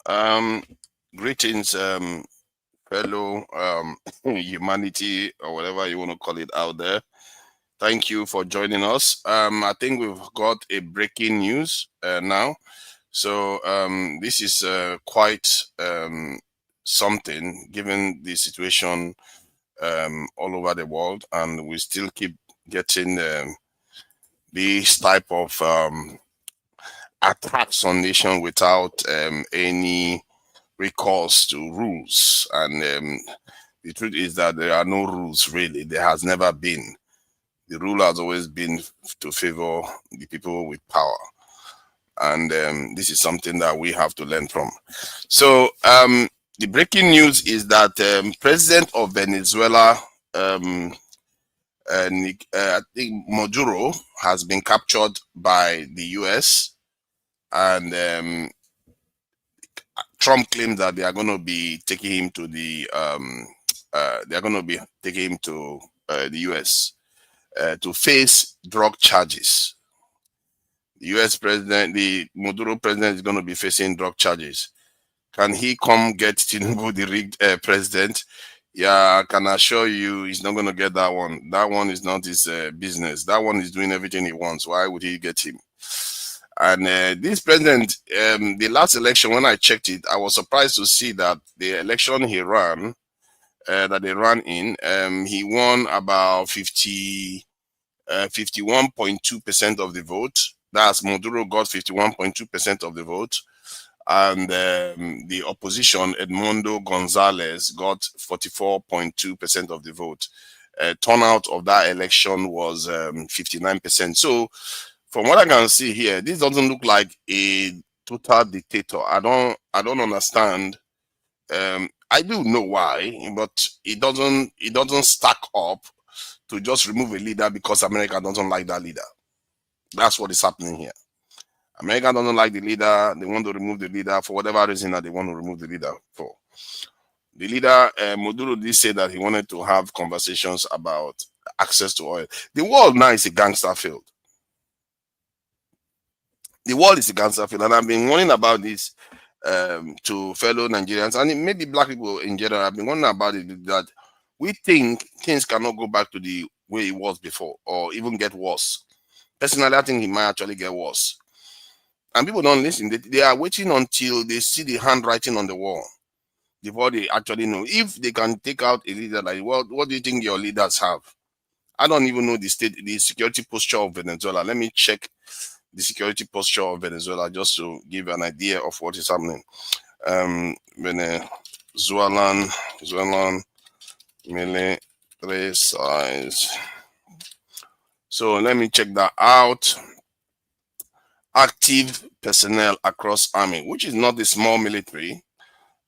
Um, Greetings, fellow humanity or whatever you want to call it out there. Thank you for joining us. I think we've got a breaking news now. So this is quite something given the situation all over the world, and we still keep getting this type of attacks on nation without any recourse to rules. And the truth is that there are no rules really. There has never been. The rule has always been to favor the people with power. And this is something that we have to learn from. So the breaking news is that President of Venezuela, um, I think Maduro, has been captured by the U.S. and Trump claims that they are going to be taking him to they are going to be taking him to the U.S. To face drug charges. The U.S. president, the Maduro president, is going to be facing drug charges. Can he come get Tinubu, the rigged president? Yeah, I can assure you he's not going to get that one. That one is not his business. That one is doing everything he wants. Why would he get him? And this president, the last election, when I checked it, I was surprised to see that the election he ran, that they ran in, he won about 51.2% of the vote. That's Maduro got 51.2% of the vote. And the opposition, Edmundo Gonzalez, got 44.2% of the vote. Turnout of that election was 59%. So, from what I can see here, this doesn't look like a total dictator. I don't understand. I do know why, but it doesn't stack up to just remove a leader because America doesn't like that leader. That's what is happening here. America doesn't like the leader. They want to remove the leader for whatever reason that they want to remove the leader for. The leader, Maduro, did say that he wanted to have conversations about access to oil. The world now is a gangster field. The world is a gangster field, and I've been warning about this to fellow Nigerians and maybe black people in general. I've been warning about it that we think things cannot go back to the way it was before or even get worse. Personally, I think it might actually get worse. And people don't listen. They are waiting until they see the handwriting on the wall before they actually know. If they can take out a leader like, well, what do you think your leaders have? I don't even know the security posture of Venezuela. Let me check the security posture of Venezuela just to give an idea of what is happening. Venezuelan military size. So let me check that out. Active personnel across army, which is not the small military.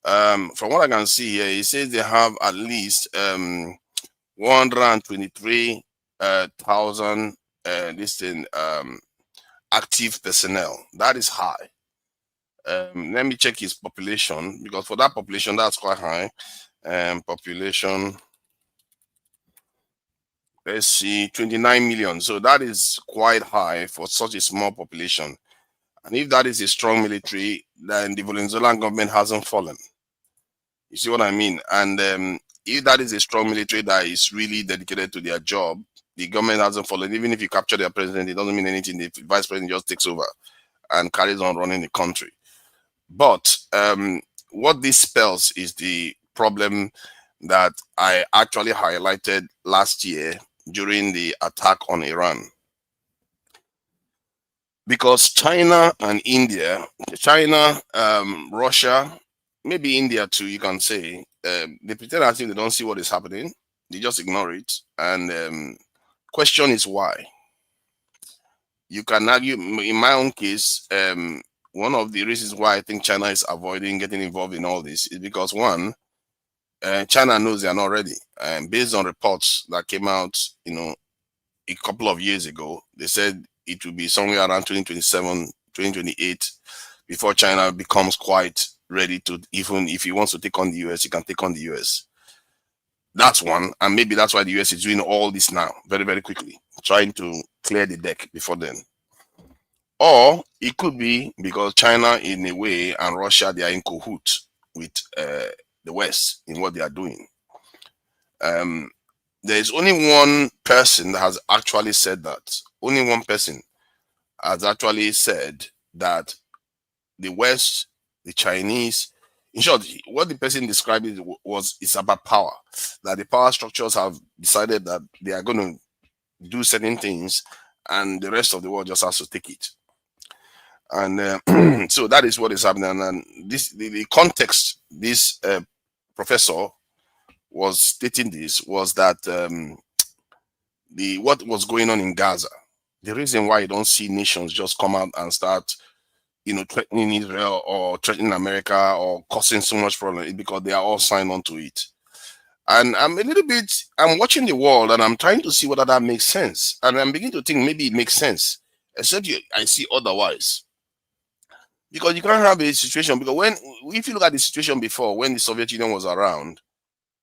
From what I can see here, it says they have at least 123,000 active personnel. That is high. Let me check his population because for that population, that's quite high. Population, let's see, 29 million. So that is quite high for such a small population. And if that is a strong military, then the Venezuelan government hasn't fallen. You see what I mean? And if that is a strong military that is really dedicated to their job, the government hasn't fallen. Even if you capture their president, it doesn't mean anything. The vice president just takes over and carries on running the country. But what this spells is the problem that I actually highlighted last year during the attack on Iran. Because China and India, China, Russia, maybe India too, you can say, they pretend as if they don't see what is happening. They just ignore it. And question is why. You can argue, in my own case, one of the reasons why I think China is avoiding getting involved in all this is because one, China knows they are not ready. Based on reports that came out, a couple of years ago, they said it will be somewhere around 2027, 2028 before China becomes quite ready to, even if he wants to take on the US, he can take on the US. That's one. And maybe that's why the US is doing all this now, very, very quickly, trying to clear the deck before then. Or it could be because China, in a way, and Russia, they are in cahoots with the West in what they are doing. Um, there is only one person that has actually said that. Only one person has actually said that the West, the Chinese, in short, what the person described it was it's about power. That the power structures have decided that they are going to do certain things, and the rest of the world just has to take it. And so that is what is happening. And this, the context this professor was stating this was that the what was going on in Gaza. The reason why you don't see nations just come out and start, threatening Israel or threatening America or causing so much problem is because they are all signed on to it. And I'm watching the world and I'm trying to see whether that makes sense. And I'm beginning to think maybe it makes sense, except I see otherwise. Because you can't have a situation, because if you look at the situation before, when the Soviet Union was around,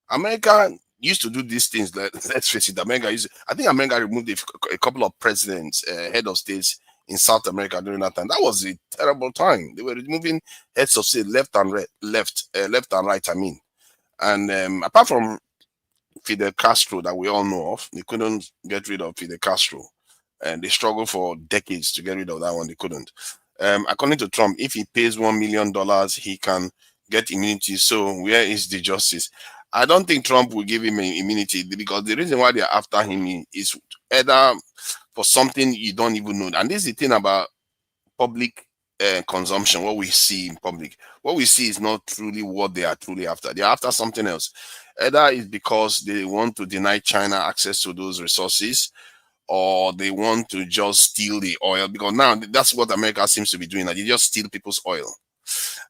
America used to do these things. Let's face it, I think America removed a couple of presidents, head of states in South America during that time. That was a terrible time. They were removing heads of state left and right, left and right. I mean, and apart from Fidel Castro that we all know of, they couldn't get rid of Fidel Castro, and they struggled for decades to get rid of that one. They couldn't. According to Trump, if he pays $1 million, he can get immunity. So where is the justice? I don't think Trump will give him immunity, because the reason why they're after him is either for something you don't even know. And this is the thing about public consumption. What we see in public, what we see is not truly what they are truly after. They're after something else. Either it's because they want to deny China access to those resources, or they want to just steal the oil, because now that's what America seems to be doing. That they just steal people's oil.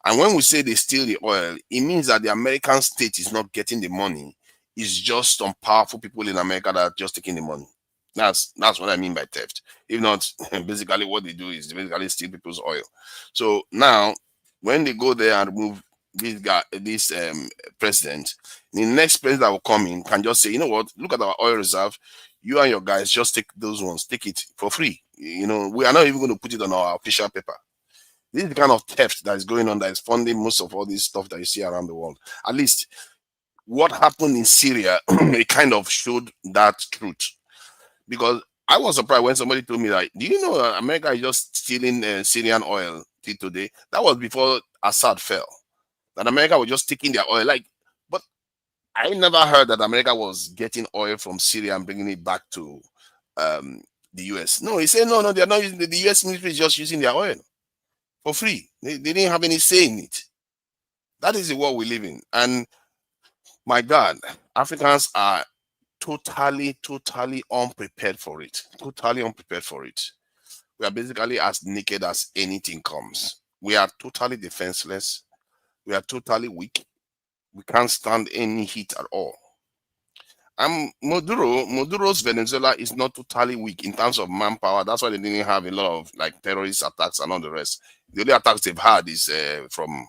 And when we say they steal the oil, it means that the American state is not getting the money. It's just some powerful people in America that are just taking the money. That's what I mean by theft. If not, basically what they do is they basically steal people's oil. So now, when they go there and remove this president, the next president that will come in can just say, you know what, look at our oil reserve. You and your guys just take those ones, take it for free. We are not even going to put it on our official paper. This is the kind of theft that is going on, that is funding most of all this stuff that you see around the world. At least what happened in Syria, it kind of showed that truth. Because I was surprised when somebody told me that, do you know America is just stealing Syrian oil till today? That was before Assad fell. That America was just taking their oil. But I never heard that America was getting oil from Syria and bringing it back to the US. No, he said, no, they're not using, the US military is just using their oil for free. They didn't have any say in it. That is the world we live in. And my God, Africans are totally unprepared for it. Totally unprepared for it. We are basically as naked as anything comes. We are totally defenseless. We are totally weak. We can't stand any heat at all. Maduro's Venezuela is not totally weak in terms of manpower. That's why they didn't have a lot of terrorist attacks and all the rest. The only attacks they've had is from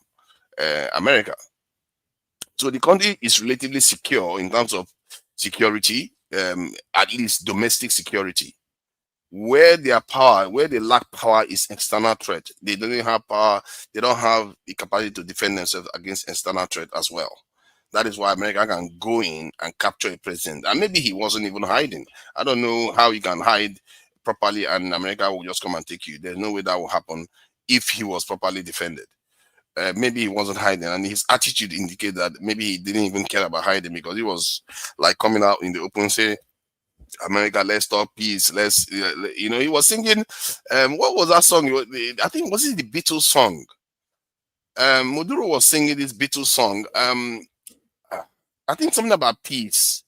America. So the country is relatively secure in terms of security, at least domestic security. Where they lack power is external threat. They don't have power. They don't have the capacity to defend themselves against external threat as well. That is why America can go in and capture a president. And maybe he wasn't even hiding. I don't know how he can hide properly and America will just come and take you. There's no way that will happen if he was properly defended. Maybe he wasn't hiding, and his attitude indicated that maybe he didn't even care about hiding, because he was coming out in the open, say, America, let's stop peace. He was singing. What was that song? I think, was it the Beatles song? Maduro was singing this Beatles song. I think something about peace,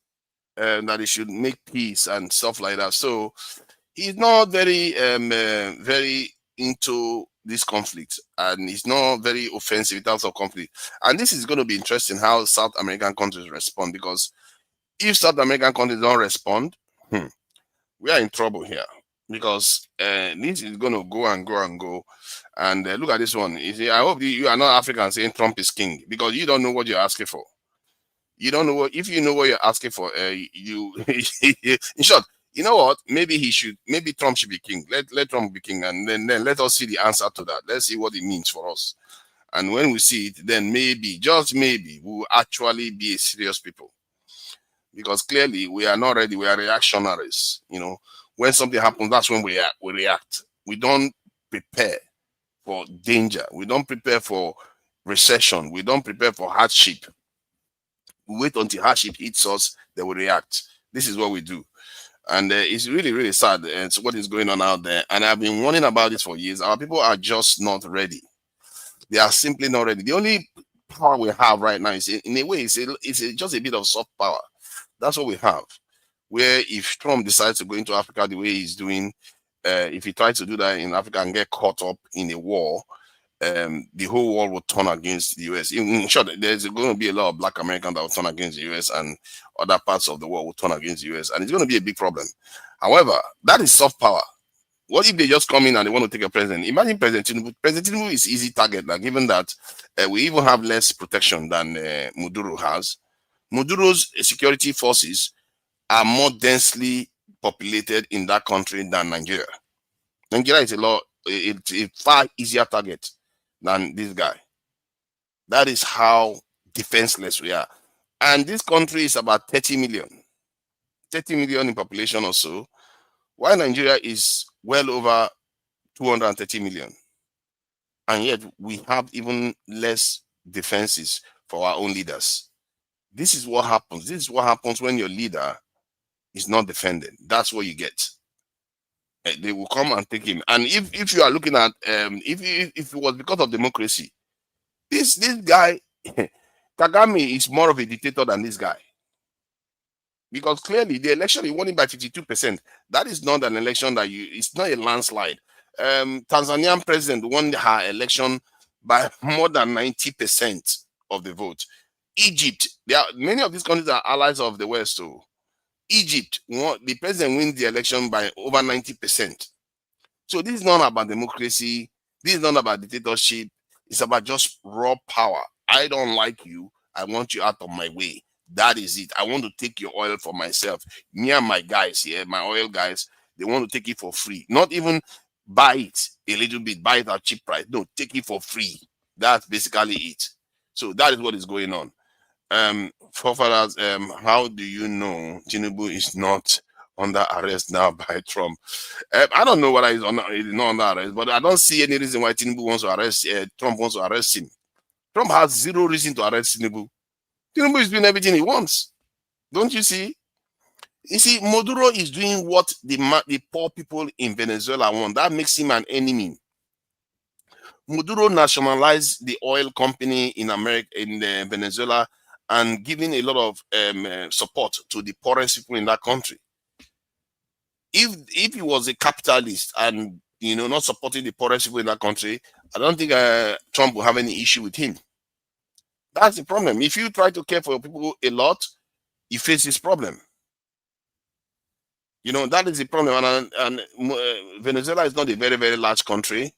that he should make peace and stuff like that. So he's not very into this conflict, and he's not very offensive in terms of conflict. And this is going to be interesting how South American countries respond, because if South American countries don't respond, we are in trouble here, because this is going to go and go and go. And look at this one. You see, I hope you are not African saying Trump is king, because you don't know what you're asking for. You don't know if you know what you're asking for. In short, You know what? Maybe Trump should be king. Let Trump be king, and then let us see the answer to that. Let's see what it means for us. And when we see it, then maybe, just maybe, we will actually be a serious people. Because clearly we are not ready. We are reactionaries. When something happens, that's when we react. We don't prepare for danger. We don't prepare for recession. We don't prepare for hardship. We wait until hardship hits us, then we react. This is what we do. And it's really, really sad. And it's what is going on out there. And I've been warning about this for years. Our people are just not ready. They are simply not ready. The only power we have right now is, in a way, just a bit of soft power. That's what we have. Where if Trump decides to go into Africa the way he's doing, if he tries to do that in Africa and get caught up in a war, the whole world will turn against the US. In short, there's going to be a lot of black Americans that will turn against the US, and other parts of the world will turn against the US, and it's going to be a big problem. However, that is soft power. What if they just come in and they want to take a president? Imagine President Tinubu. President Tinubu is easy target, like, given that we even have less protection than Maduro has. Maduro's security forces are more densely populated in that country than Nigeria. Nigeria is a far easier target than this guy. That is how defenseless we are. And this country is about 30 million in population or so, while Nigeria is well over 230 million. And yet we have even less defenses for our own leaders. This is what happens. This is what happens when your leader is not defended. That's what you get. They will come and take him. And if you are looking at if it was because of democracy, this guy Kagame is more of a dictator than this guy. Because clearly the election he won it by 52%. That is not an election it's not a landslide. Tanzanian president won her election by more than 90% of the vote. Egypt, many of these countries are allies of the West. So Egypt, the president wins the election by over 90%. So this is not about democracy. This is not about dictatorship. It's about just raw power. I don't like you. I want you out of my way. That is it. I want to take your oil for myself. Me and my guys here, my oil guys, they want to take it for free. Not even buy it a little bit, buy it at cheap price. No, take it for free. That's basically it. So that is what is going on. Forefathers, how do you know Tinubu is not under arrest now by Trump? I don't know whether he's not under arrest, but I don't see any reason why Tinubu wants to arrest Trump wants to arrest him. Trump has zero reason to arrest Tinubu. Tinubu is doing everything he wants. Don't you see? You see, Maduro is doing what the poor people in Venezuela want. That makes him an enemy. Maduro nationalized the oil company in Venezuela, and giving a lot of support to the poorest people in that country. If he was a capitalist and not supporting the poorest people in that country, I don't think Trump will have any issue with him. That's the problem. If you try to care for people a lot, you face this problem. That is the problem. And Venezuela is not a very, very large country.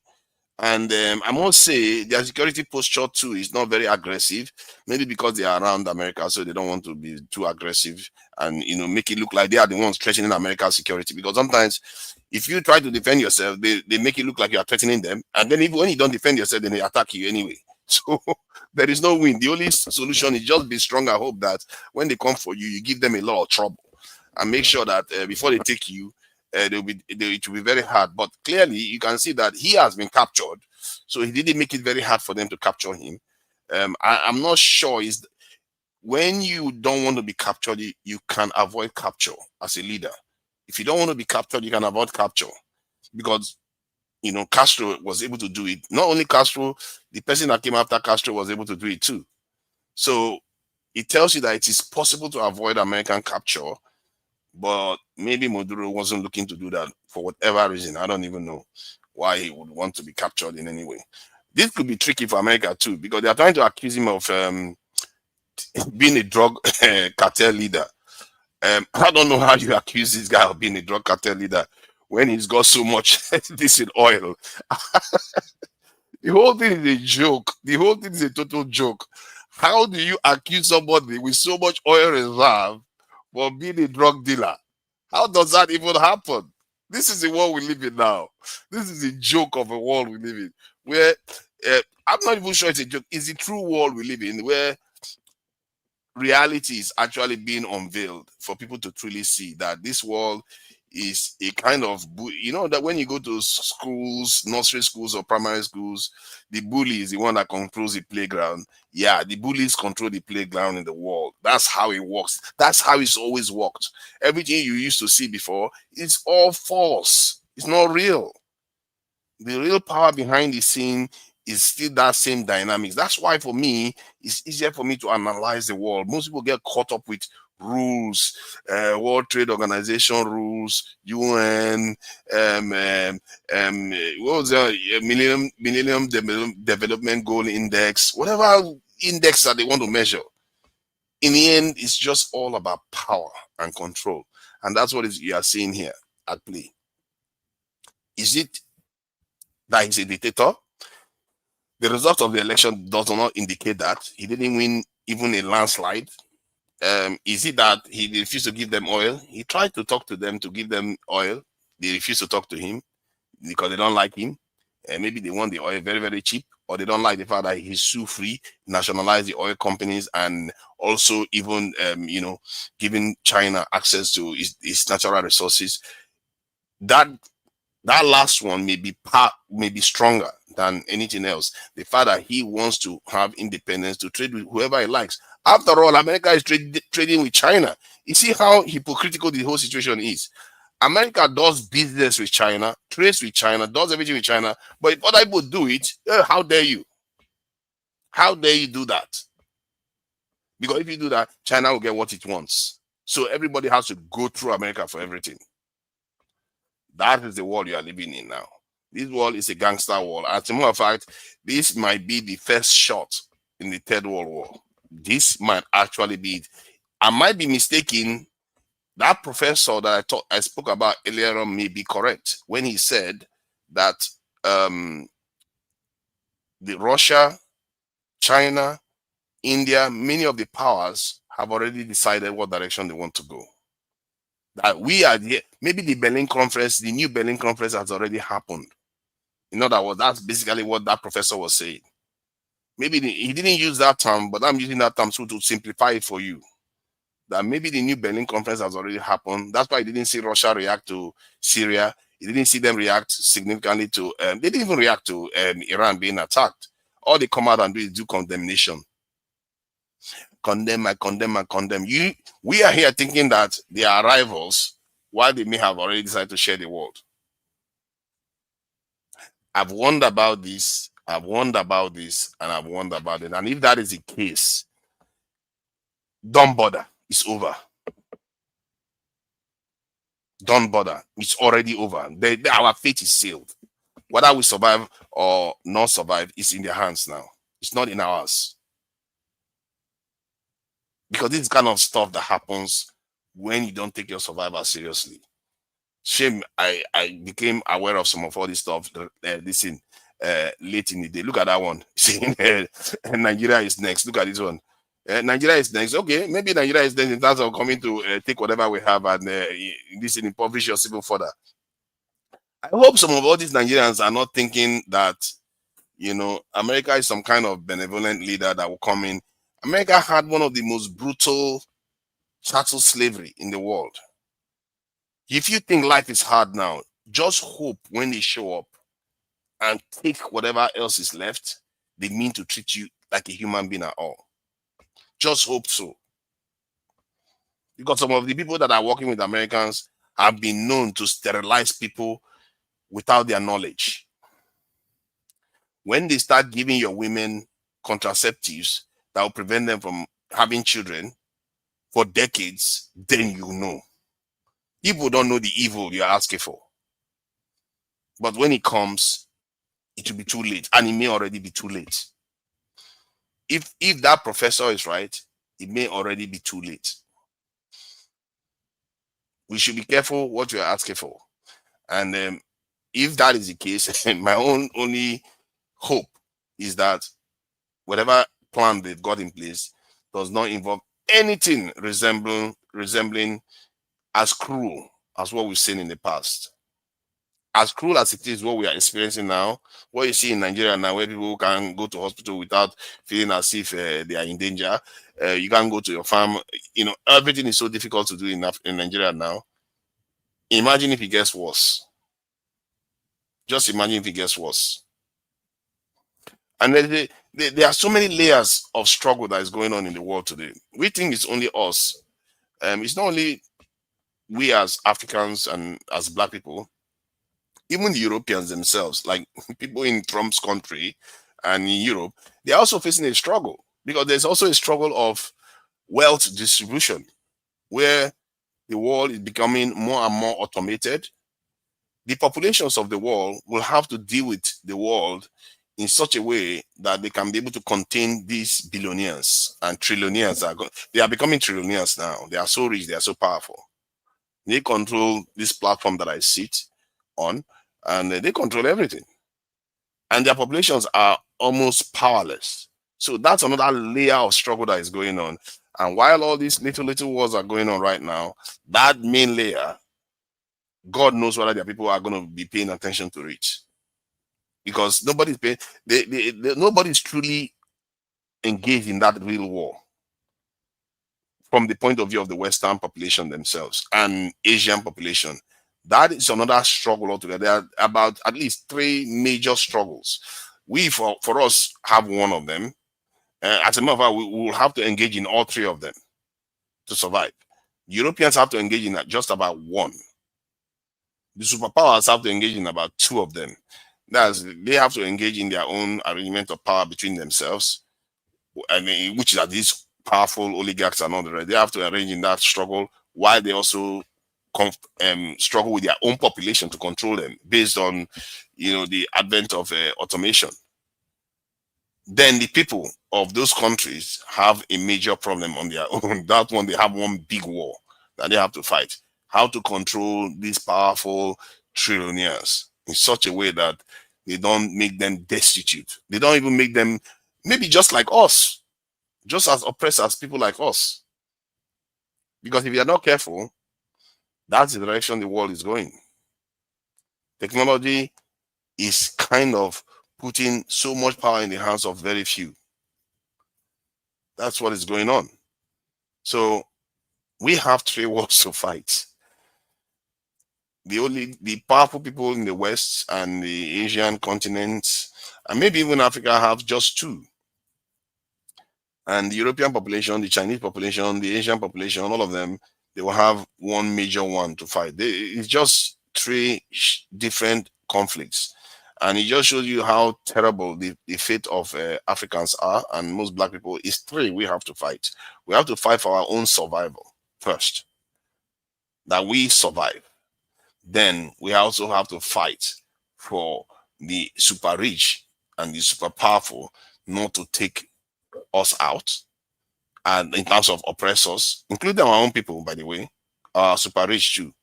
And I must say their security posture too is not very aggressive. Maybe because they are around America, so they don't want to be too aggressive and make it look like they are the ones threatening America's security. Because sometimes, if you try to defend yourself, they make it look like you are threatening them, and then even when you don't defend yourself, then they attack you anyway. So there is no win. The only solution is just be strong and hope that when they come for you, you give them a lot of trouble, and make sure that before they take you, it will be very hard. But clearly you can see that he has been captured, so he didn't make it very hard for them to capture him. I'm not sure is when you don't want to be captured, you can avoid capture as a leader. If you don't want to be captured, you can avoid capture, because Castro was able to do it. Not only Castro, the person that came after Castro was able to do it too. So it tells you that it is possible to avoid American capture. But maybe Maduro wasn't looking to do that for whatever reason. I don't even know why he would want to be captured in any way. This could be tricky for America too, because they are trying to accuse him of being a drug cartel leader. I don't know how you accuse this guy of being a drug cartel leader when he's got so much this in oil. The whole thing is a joke. The whole thing is a total joke. How do you accuse somebody with so much oil reserve for being a drug dealer? How does that even happen? This is the world we live in now. This is a joke of a world we live in, where I'm not even sure it's a joke. It's the true world we live in, where reality is actually being unveiled for people to truly see that this world is a kind of that when you go to schools, nursery schools or primary schools, the bully is the one that controls the playground. Yeah, the bullies control the playground in the world. That's how it works. That's how it's always worked. Everything you used to see before is all false. It's not real. The real power behind the scene is still that same dynamics. That's why for me, it's easier for me to analyze the world. Most people get caught up with rules, World Trade Organization rules, UN, what was the Development Goal Index, whatever index that they want to measure. In the end, it's just all about power and control, and that's what you are seeing here at play. Is it that he's a dictator? The result of the election does not indicate that. He didn't win even a landslide. Is it that he refused to give them oil? He tried to talk to them to give them oil. They refused to talk to him because they don't like him. And maybe they want the oil very, very cheap, or they don't like the fact that he's sue free, nationalize the oil companies, and also even giving China access to its natural resources. That last one may be stronger than anything else. The fact that he wants to have independence to trade with whoever he likes. After all, America is trading with China. You see how hypocritical the whole situation is. America does business with China, trades with China, does everything with China. But if other people do it, how dare you? How dare you do that? Because if you do that, China will get what it wants. So everybody has to go through America for everything. That is the world you are living in now. This world is a gangster world. As a matter of fact, this might be the first shot in the Third World War. This might actually be it. I might be mistaken. That professor that I spoke about earlier on may be correct when he said that the Russia, China, India, many of the powers have already decided what direction they want to go. That we are here. Maybe the Berlin Conference, the new Berlin Conference has already happened. In other words, that's basically what that professor was saying. Maybe he didn't use that term, but I'm using that term to simplify it for you. That maybe the new Berlin Conference has already happened. That's why he didn't see Russia react to Syria. He didn't see them react significantly to, they didn't even react to Iran being attacked. All they come out and do is do condemnation. Condemn, I condemn, I condemn. We are here thinking that they are rivals, while they may have already decided to share the world. I've wondered about this, and I've wondered about it. And if that is the case, don't bother. It's over. Don't bother. It's already over. Our fate is sealed. Whether we survive or not survive is in their hands now. It's not in ours. Because this is kind of stuff that happens when you don't take your survival seriously. Shame I became aware of some of all this stuff late in the day. Look at that one. Saying Nigeria is next. Look at this one. Nigeria is next. Okay, maybe Nigeria is next in terms of coming to take whatever we have and this impoverish us even further. I hope some of all these Nigerians are not thinking that America is some kind of benevolent leader that will come in. America had one of the most brutal chattel slavery in the world. If you think life is hard now, just hope when they show up and take whatever else is left, they mean to treat you like a human being at all. Just hope so. Because some of the people that are working with Americans have been known to sterilize people without their knowledge. When they start giving your women contraceptives that will prevent them from having children for decades, then you know. People don't know the evil you're asking for. But when it comes, it will be too late, and it may already be too late. If that professor is right, it may already be too late. We should be careful what we are asking for. And if that is the case, my only hope is that whatever plan they've got in place does not involve anything resembling as cruel as what we've seen in the past. As cruel as it is, what we are experiencing now, what you see in Nigeria now, where people can go to hospital without feeling as if they are in danger. You can't go to your farm. Everything is so difficult to do in Nigeria now. Imagine if it gets worse. Just imagine if it gets worse. And there are so many layers of struggle that is going on in the world today. We think it's only us. It's not only we as Africans and as Black people, even the Europeans themselves, like people in Trump's country and in Europe, they're also facing a struggle because there's also a struggle of wealth distribution where the world is becoming more and more automated. The populations of the world will have to deal with the world in such a way that they can be able to contain these billionaires and trillionaires. They are becoming trillionaires now. They are so rich, they are so powerful. They control this platform that I sit on, and they control everything. And their populations are almost powerless. So that's another layer of struggle that is going on. And while all these little wars are going on right now, that main layer, God knows whether their people are going to be paying attention to it, because nobody's paying. Nobody's truly engaged in that real war from the point of view of the Western population themselves and Asian population. That is another struggle altogether. There are about at least three major struggles. We, for us, have one of them. As a matter of fact, we will have to engage in all three of them to survive. Europeans have to engage in just about one. The superpowers have to engage in about two of them. They have to engage in their own arrangement of power between themselves, and which are these powerful oligarchs and all the rest. They have to arrange in that struggle while they also struggle with their own population to control them based on the advent of automation. Then the people of those countries have a major problem on their own. That one, they have one big war that they have to fight. How to control these powerful trillionaires in such a way that they don't make them destitute. They don't even make them maybe just like us, just as oppressed as people like us. Because if you're not careful, that's the direction the world is going. Technology is kind of putting so much power in the hands of very few. That's what is going on. So we have three wars to fight. The powerful people in the West and the Asian continent, and maybe even Africa, have just two. And the European population, the Chinese population, the Asian population, all of them, they will have one major one to fight. It's just three different conflicts. And it just shows you how terrible the fate of Africans are, and most Black people. Is three we have to fight. We have to fight for our own survival first, that we survive. Then we also have to fight for the super rich and the super powerful not to take us out, and in terms of oppressors, including our own people, by the way, are super rich too.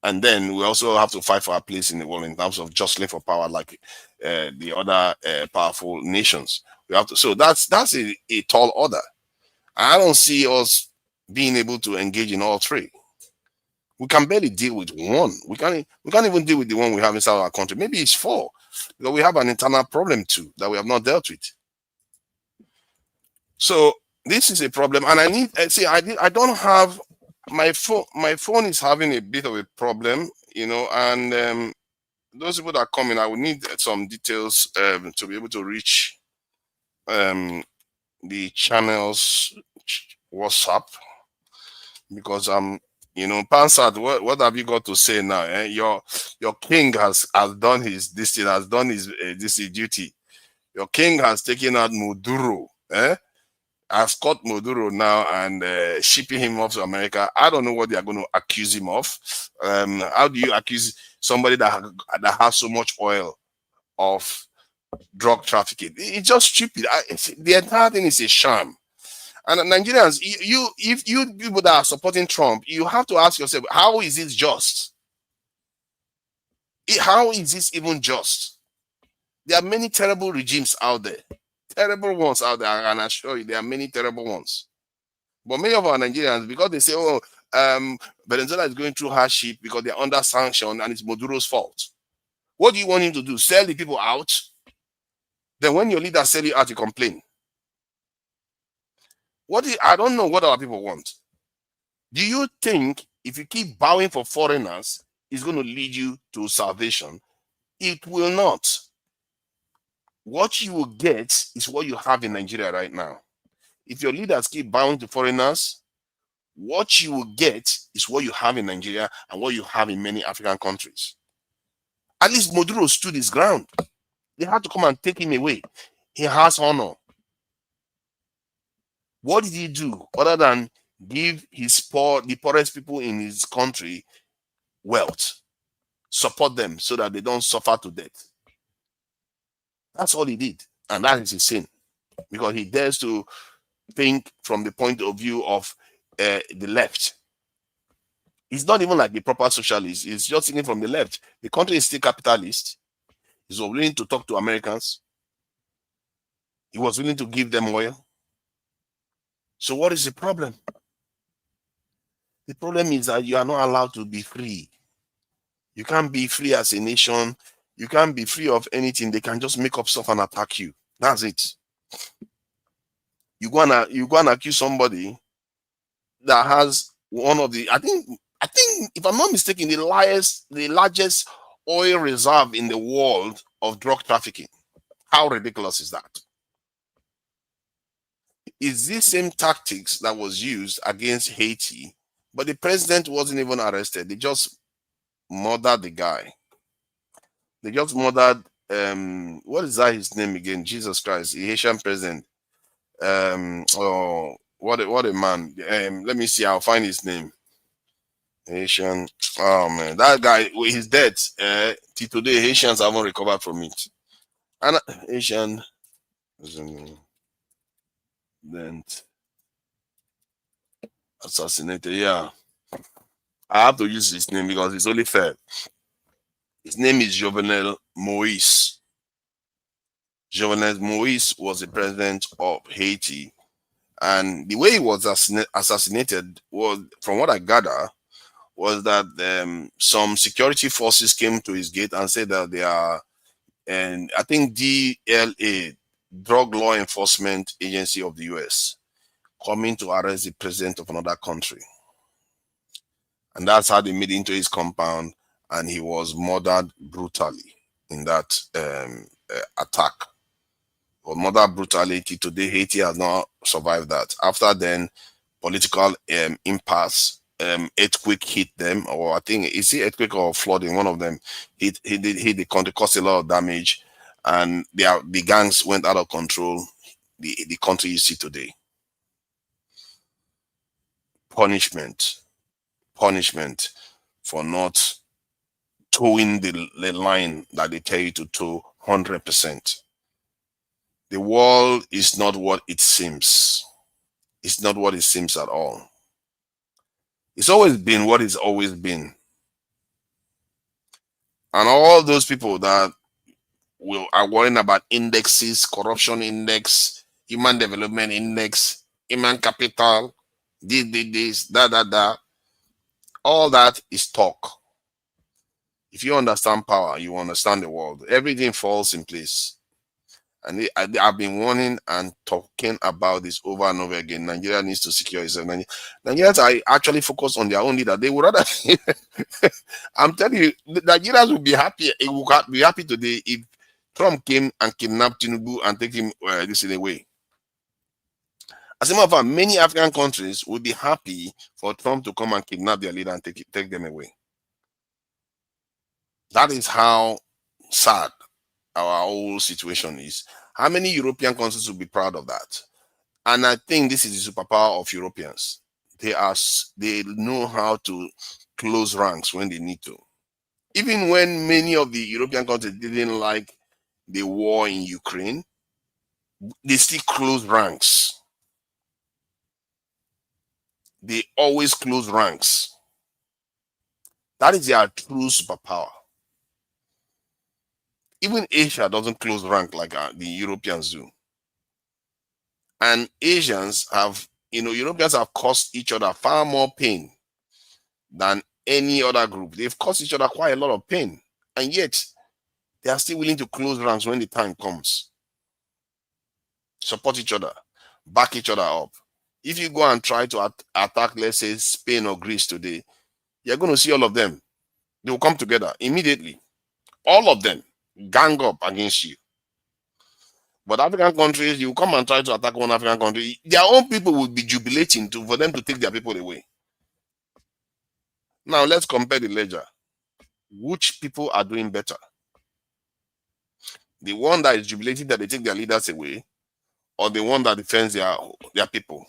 And then we also have to fight for our place in the world in terms of jostling for power, like the other powerful nations. We have to. So that's a tall order. I don't see us being able to engage in all three. We can barely deal with one. We can't even deal with the one we have inside our country. Maybe it's four, because we have an internal problem too that we have not dealt with. So this is a problem, and I need. See, I don't have my phone. My phone is having a bit of a problem, and those people that come in, I will need some details to be able to reach the channel's WhatsApp, because Pansat, what have you got to say now? Your king has done his this duty. Your king has taken out Maduro. Has caught Maduro now and shipping him off to America. I don't know what they are going to accuse him of. How do you accuse somebody that has so much oil of drug trafficking? It's just stupid. The entire thing is a sham. And Nigerians, if you people that are supporting Trump, you have to ask yourself, how is this just? How is this even just? There are many terrible regimes out there. Terrible ones out there, and I assure you, there are many terrible ones. But many of our Nigerians, because they say, oh, Venezuela is going through hardship because they're under sanction and it's Maduro's fault. What do you want him to do? Sell the people out? Then when your leaders sell you out, you complain. I don't know what our people want. Do you think if you keep bowing for foreigners, it's going to lead you to salvation? It will not. What you will get is what you have in Nigeria right now. If your leaders keep bowing to foreigners, what you will get is what you have in Nigeria and what you have in many African countries. At least Maduro stood his ground. They had to come and take him away. He has honor. What did he do other than give the poorest people in his country wealth, support them so that they don't suffer to death? That's all he did. And that is his sin, because he dares to think from the point of view of the left. He's not even like the proper socialist. He's just thinking from the left. The country is still capitalist. He's willing to talk to Americans. He was willing to give them oil. So what is the problem? The problem is that you are not allowed to be free. You can't be free as a nation. You can't be free of anything. They can just make up stuff and attack you. That's it. You go and accuse somebody that has one of the, I think if I'm not mistaken, the largest oil reserve in the world of drug trafficking. How ridiculous is that? Is this same tactics that was used against Haiti, but the president wasn't even arrested. They just murdered the guy. They just murdered what is that his name again? Jesus Christ, the Haitian president. Oh, what a man. Let me see, I'll find his name. Haitian. Oh man, that guy, he's dead. Till today, Haitians haven't recovered from it. And Haitian then assassinated. Yeah, I have to use his name because it's only fair. His name is Jovenel Moïse. Jovenel Moïse was the president of Haiti, and the way he was assassinated was, from what I gather, was that some security forces came to his gate and said that they are, and I think DLA, Drug Law Enforcement Agency of the US, coming to arrest the president of another country. And that's how they made it into his compound, and he was murdered brutally in that attack. Or murdered brutality. Today, Haiti has not survived that. After then, political impasse, earthquake hit them, or I think it's the earthquake or flooding, one of them hit the country, caused a lot of damage, and the gangs went out of control. The country you see today. Punishment for not towing the line that they tell you to tow 100%. The world is not what it seems. It's not what it seems at all. It's always been what it's always been. And all those people that are worrying about indexes, corruption index, human development index, human capital, this, that, all that is talk. If you understand power, you understand the world. Everything falls in place. And I've been warning and talking about this over and over again. Nigeria needs to secure itself. Nigerians are actually focused on their own leader. They would rather. I'm telling you, Nigerians would be happy. It would be happy today if Trump came and kidnapped Tinubu and take him this in a way. As a matter of fact, many African countries would be happy for Trump to come and kidnap their leader and take them away. That is how sad our whole situation is. How many European countries will be proud of that? And I think this is the superpower of Europeans. They know how to close ranks when they need to. Even when many of the European countries didn't like the war in Ukraine, they still close ranks. They always close ranks. That is their true superpower. Even Asia doesn't close rank like the Europeans do. And Asians have, Europeans have caused each other far more pain than any other group. They've caused each other quite a lot of pain, and yet they are still willing to close ranks when the time comes. Support each other, back each other up. If you go and try to attack, let's say, Spain or Greece today, you're going to see all of them. They will come together immediately. All of them gang up against you. But African countries, you come and try to attack one African country, their own people will be jubilating for them to take their people away. Now let's compare the ledger. Which people are doing better? The one that is jubilating that they take their leaders away, or the one that defends their people?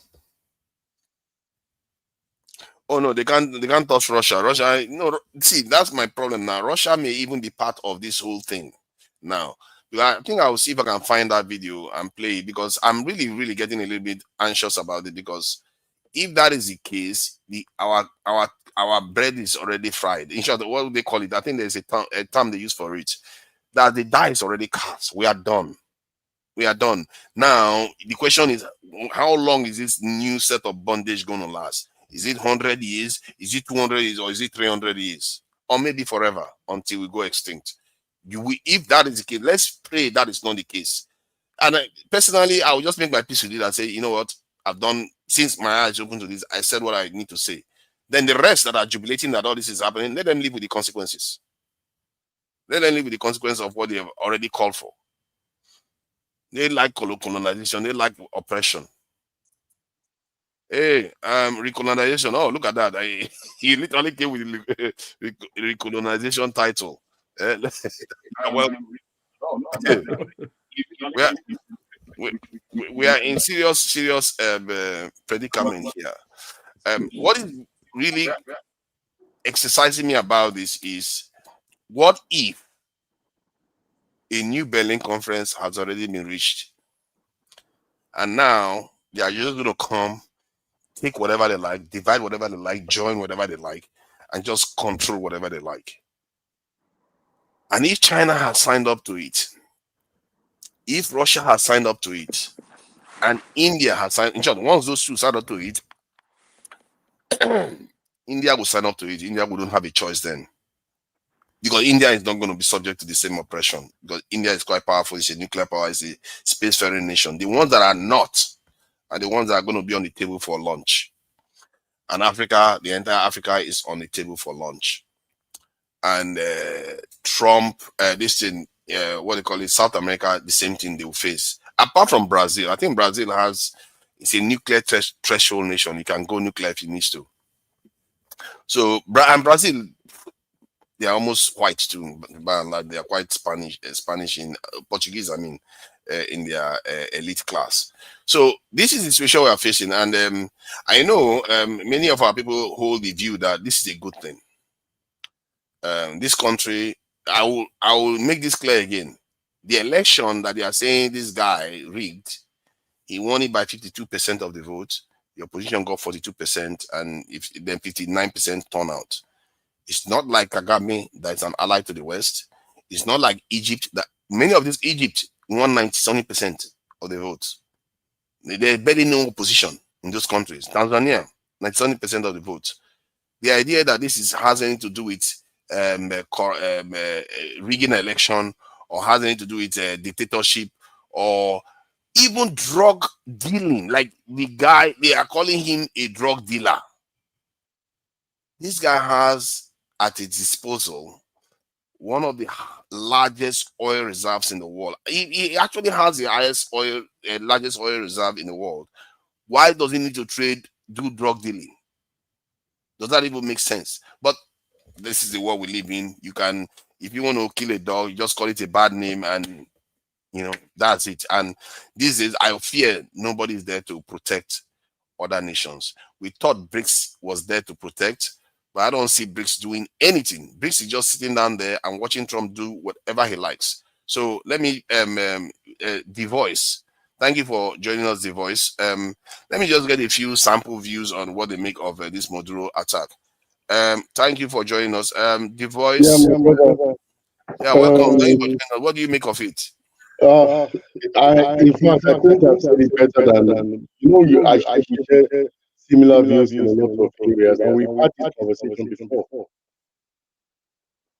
Oh no, they can't touch Russia. Russia, no, see, that's my problem now. Russia may even be part of this whole thing now. I think I will see if I can find that video and play it, because I'm really, really getting a little bit anxious about it, because if that is the case, our bread is already fried. In short, what do they call it? I think there's a term they use for it. That the die is already cast. We are done. We are done. Now, the question is, how long is this new set of bondage going to last? Is it 100 years? Is it 200 years? Or is it 300 years? Or maybe forever until we go extinct? If that is the case, let's pray that is not the case. And personally, I will just make my peace with it and say, you know what? I've done, since my eyes open to this, I said what I need to say. Then the rest that are jubilating that all this is happening, let them live with the consequences. Let them live with the consequences of what they have already called for. They like colonization, they like oppression. Hey, recolonization. Oh, look at that. He literally came with the recolonization title. Well, we are in serious predicament here. What is really exercising me about this is, what if a new Berlin conference has already been reached, and now they are just going to come, take whatever they like, divide whatever they like, join whatever they like, and just control whatever they like? And if China has signed up to it, if Russia has signed up to it, and India has signed, in short, once those two sign up to it, India will sign up to it. India wouldn't have a choice then, because India is not going to be subject to the same oppression, because India is quite powerful. It's a nuclear power. It's a spacefaring nation. The ones that are not are the ones that are going to be on the table for lunch. And Africa, the entire Africa is on the table for lunch. And Trump, this thing, what they call it, South America, the same thing they will face. Apart from Brazil, I think Brazil it's a nuclear threshold nation. You can go nuclear if you need to. So, and Brazil, they are almost white too, but they are quite Spanish in Portuguese, I mean, in their elite class. So this is the situation we are facing, and I know many of our people hold the view that this is a good thing. This country, I will make this clear again. The election that they are saying this guy rigged, he won it by 52% of the vote. The opposition got 42%, and then 59% turnout. It's not like Kagame that is an ally to the West. It's not like Egypt that many of these Egypt won 97% of the votes. There's barely no opposition in those countries. Tanzania, 97% of the votes. The idea that this has anything to do with rigging an election, or has anything to do with dictatorship, or even drug dealing, like the guy, they are calling him a drug dealer. This guy has at his disposal one of the largest oil reserves in the world. He actually has the largest oil reserve in the world. Why does he need to do drug dealing? Does that even make sense? But this is the world we live in. You can, if you want to kill a dog, you just call it a bad name, and that's it. And these days, I fear nobody is there to protect other nations. We thought BRICS was there to protect, but I don't see BRICS doing anything. BRICS is just sitting down there and watching Trump do whatever he likes. So let me, The Voice. Thank you for joining us, The Voice. Let me just get a few sample views on what they make of this Maduro attack. Thank you for joining us. The Voice. Yeah, welcome. Thank you for joining us. What do you make of it? In fact, I think I've said it better than I should similar views in a lot of areas, and we've had this conversation before.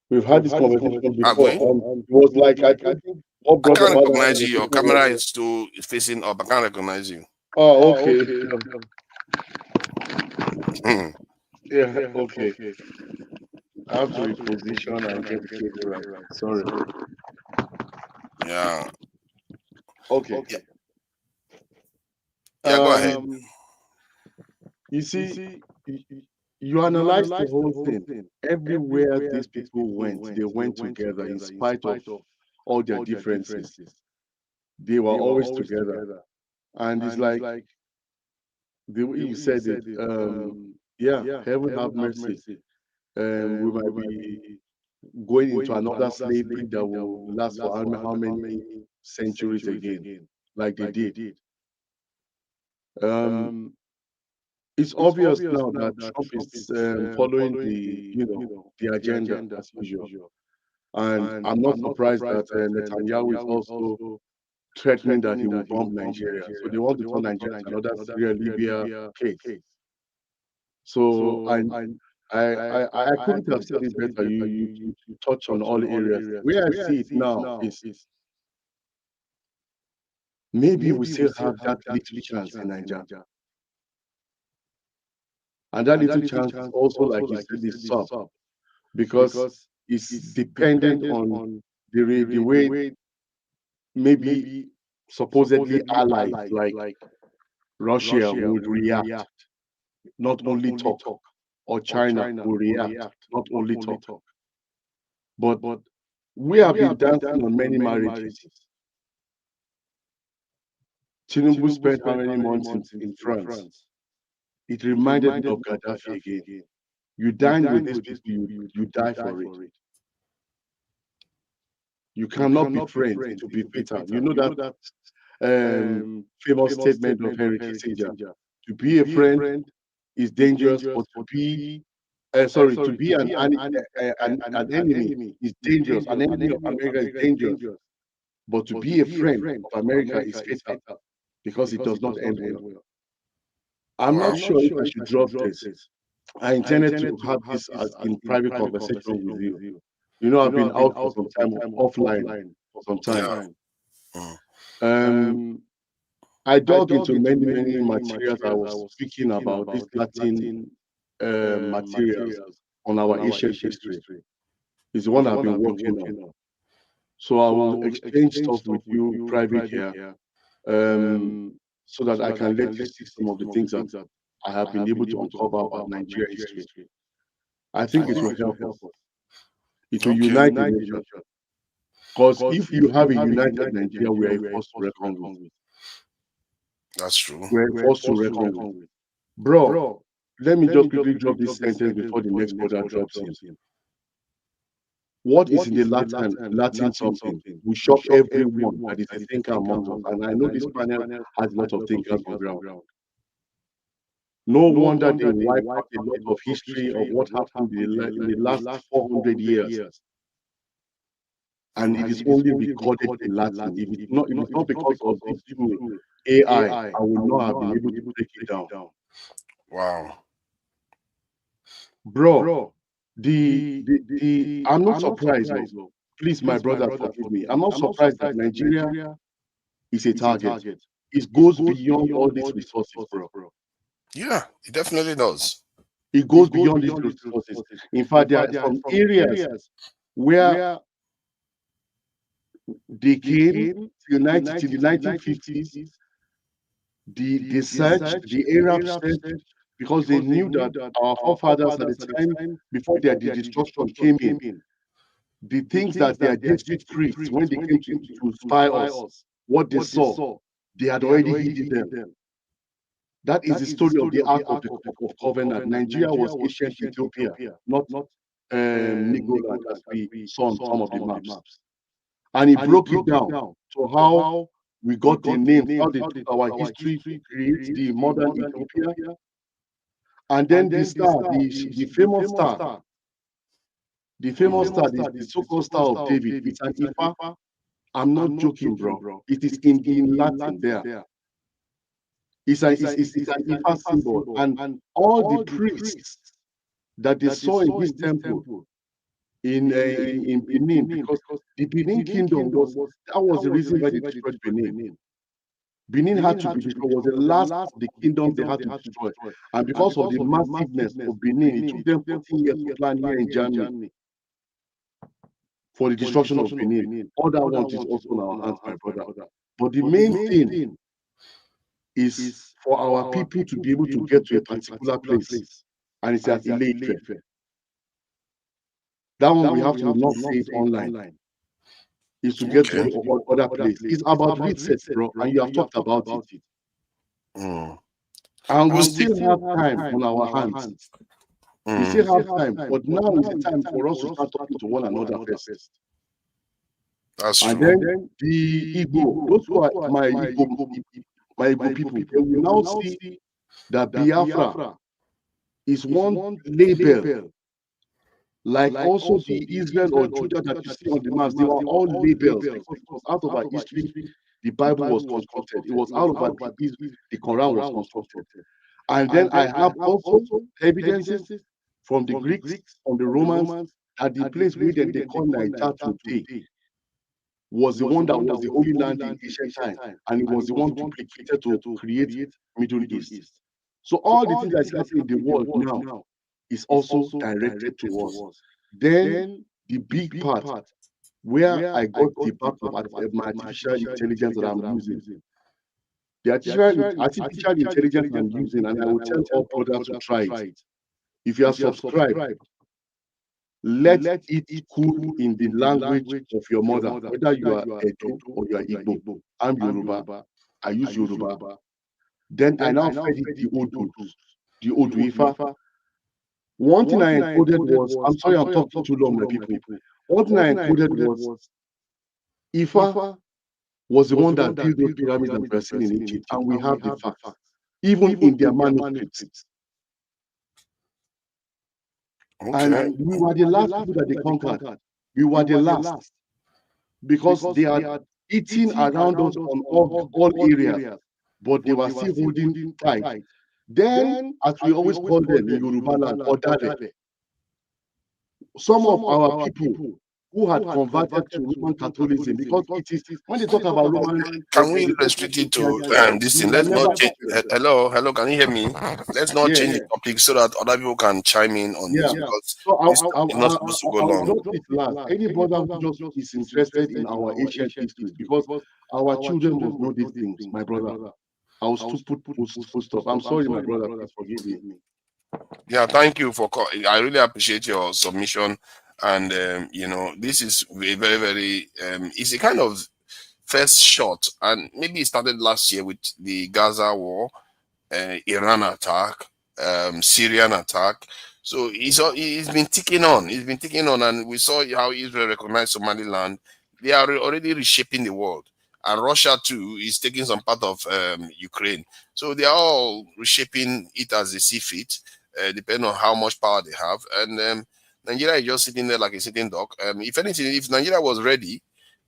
We've had this conversation Have before, we? and it was like I think what I brought can't about that recognize you. Your conversation camera was, is still facing up. I can't recognize you. oh, okay, Hmm. yeah, okay. I have to reposition and get the cable right. Sorry. Yeah. Okay. Yeah. Yeah. Go ahead. Um, you see, you, you analyze the whole thing. Everywhere these people went, they went together in spite of all their differences. They were always together. And it's like the way you said it, yeah, heaven have mercy. We might be going into another slavery that will last for how many centuries again, like they did. Um, it's obvious now that Trump is following the agenda as usual, and I'm not surprised that Netanyahu is also threatening that he will bomb Nigeria. So they want to turn Nigeria into another Syria Libya case. So I couldn't have said it better. You touch on all areas. Where I see it now is maybe we still have that little chance in Nigeria. And that little chance is also, like you said, is soft because it's dependent on the way maybe supposedly allies like Russia would react, not only talk, or China will react, not only talk. But we have been dancing on many marriages. Tinubu spent how many months in France? It reminded me of Gaddafi again. You dine with these people, you die for it. You cannot be friends to be bitter. You know that famous statement of Henry Kissinger: to be a friend is dangerous, but to be to be an enemy is dangerous. An enemy of America is dangerous, but to be a friend of America is fatal because it does not end well. I'm not Wow. sure if I should drop this. I intended to have this as in private conversation with you. You know, I've been out for some time, offline for some time. Yeah. Mm. Um, I dug into many materials I was speaking about, these Latin materials on our ancient history. Is the one I've been working on. So I will exchange stuff with you private here, um, so that I can let you see some of the things that I have been able to uncover about Nigeria history. I think it will Wow. help us. It will Okay. unite the nation. Because if you have a united Nigeria, we are a force to reckon with. That's true. We're a force to reckon with. Bro, let me just quickly drop this sentence before the next brother drops in. What is in the Latin something will shock everyone that is a thinker among us. And I know this panel has a lot of thinkers on ground. No wonder they wipe out a lot of history of what happened in the last 400 years. And it is only recorded in Latin. If it's not because of this tool, AI, I would not have been able to break it down. Wow. Bro, I'm not surprised. Oh. Please, my brother, forgive me. I'm not surprised that Nigeria is a target. It goes beyond all these resources, bro. Yeah, it definitely does. It goes beyond these resources. In fact, there are some areas where they came to the 1950s. They searched, the Arabs searched, because they knew that our forefathers at the time, before the destruction came in, the things that their Jesuit priests, when they came to spy us, what they saw, they had already hidden them. That is the story of the Ark of Covenant. Nigeria was ancient Ethiopia, not Negroland, as we saw on some of the maps. And he broke it down to how we got the names, how they took our history to create the modern Ethiopia. And then the star, the famous star, the so-called Star of David, it's an Ifa. I'm not joking, bro. It is in Latin there. It's an Ifa symbol, and all the priests that they saw in this temple in Benin, because the Benin kingdom was the reason why they destroyed Benin. Benin had to be destroyed, was the last of the kingdoms they had to destroy. And because of the massiveness of Benin, it took them 14 years to plan here in Germany for the destruction of Benin. All that one is also in our hands, my brother. But the main thing is for our people to be able to get to a particular place, and it's at Ile-Ife. That one we have to not say it online. Is to get to other place. It's about research, bro, and you have talked about it. And we still have time on our hands. We still have time, but now is the time for us to start talking to one another first. That's and true. then the Igbo, those who are my Igbo people, they will now see that Biafra is one label. Like also the Israel or Judah that you see on the maps, they were all labels, because it was out of our history the Bible was constructed. It was out of our the Quran was constructed. And then I have also evidences from the Greeks, from the Romans, that the place where they call Niger today was the one that was the Holy Land in ancient time, and it was the one duplicated to create Middle East. So all the things that's happening in the world now is also directed to us. Then the big part where I got the back of my artificial intelligence that I'm using. The artificial intelligence I'm using, and I will tell all brothers to try it. If you are subscribed, let it cool in the language of your mother, whether you are Edo or you are Igbo. I'm Yoruba. I use Yoruba. Then I now fed it the Odu, the Odu-Ifa. One thing I encoded was, I'm sorry I'm talking too long, my people. One thing I encoded was, Ifa was the one that built those pyramids that we are seeing in Egypt, and we have the facts, even in their manuscripts. Okay. And we were the last people that they conquered. We were the last, because they are eating around us on all areas, but they were still holding tight. Then, as we always call them in Yoruba land, Odare, some of our people who had converted to Roman Catholicism, because it is, when they talk about Roman, can we restrict it to this thing? Let's not change. Hello, can you hear me? Let's not change the topic so that other people can chime in on this, because this is not supposed to go long. Any brother who just is interested in our ancient history, because our children must know these things, my brother. I was to put full stop. I'm sorry, my brother. Please forgive me. Yeah, thank you for I really appreciate your submission, and this is a very, very it's a kind of first shot, and maybe it started last year with the Gaza war, Iran attack, Syrian attack. So it's been ticking on. It's been ticking on, and we saw how Israel recognized Somaliland. They are already reshaping the world, and Russia too is taking some part of Ukraine. So they are all reshaping it as they see fit, depending on how much power they have. And Nigeria is just sitting there like a sitting duck. If anything, if Nigeria was ready,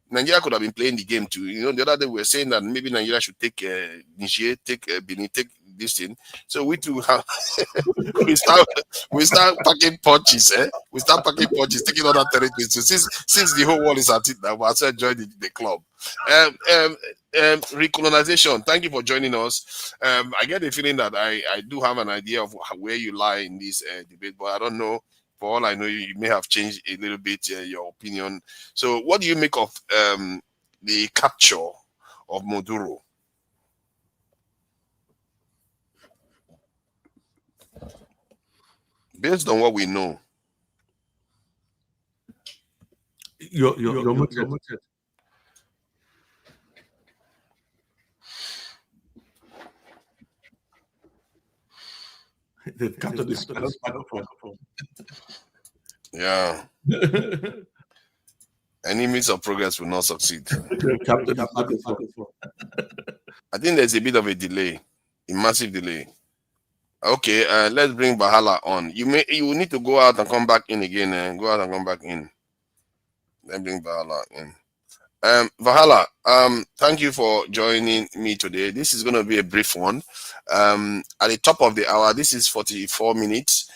Nigeria could have been playing the game too. The other day we were saying that maybe Nigeria should take Niger, take Benin, take this thing. So we too have we start packing punches, We start packing punches, taking other territories. So since the whole world is at it now, we have joined the club. Recolonization. Thank you for joining us. I get the feeling that I do have an idea of where you lie in this debate, but I don't know. For all I know, you may have changed a little bit your opinion. So, what do you make of the capture of Maduro? Based on what we know, Your they've captured this microphone. Yeah. Any means of progress will not succeed. I think there's a bit of a delay, a massive delay. Okay, let's bring Bahala on. You will need to go out and come back in again. Go out and come back in. Then bring Bahala in. Vahala, thank you for joining me today. This is going to be a brief one. At the top of the hour, this is 44 minutes.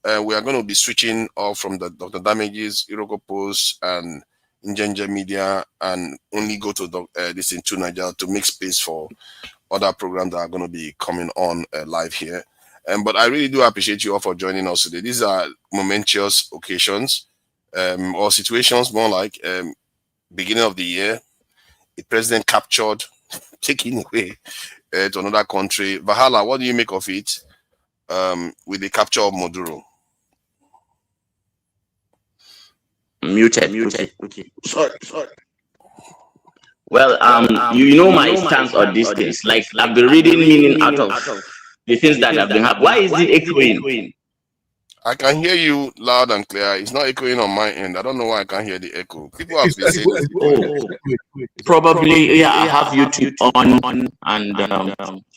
We are going to be switching off from the Dr. Damages, Iroko Post, and Injanja Media, and only go to this in Two Nigeria to make space for other programs that are going to be coming on live here. But I really do appreciate you all for joining us today. These are momentous occasions or situations, more like beginning of the year, the president captured, taken away to another country. Vahala, what do you make of it with the capture of Maduro? Muted. Okay. Sorry. Well, you know my stance on these things. Like, I've been reading meaning out of the things that have been happening. Why is it echoing? I can hear you loud and clear. It's not echoing on my end. I don't know why I can't hear the echo. People have been saying this. Probably, yeah, I have YouTube on and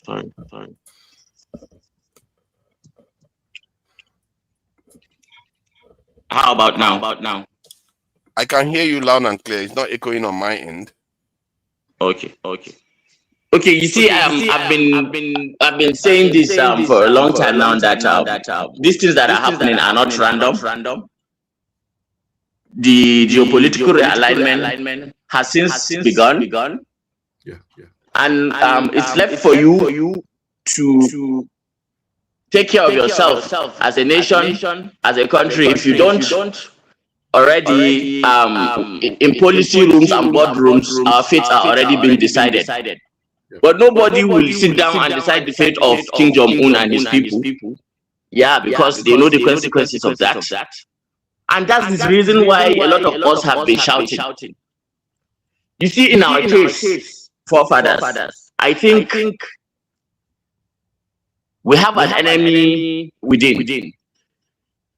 sorry. How about now? I can hear you loud and clear. It's not echoing on my end. Okay. You see, I've been saying this for a long time now that these things that are happening are not random. The geopolitical realignment has since begun. Yeah. And it's left for you to take care of yourself as a nation, as a country. If you don't already in policy rooms and boardrooms, our fates are already being decided. But nobody will sit down and decide the fate of King Jong-un and his people. Yeah, because they know the consequences of that. And that's the reason why a lot of us have been shouting. You see, in our case, forefathers, I think we have an enemy within.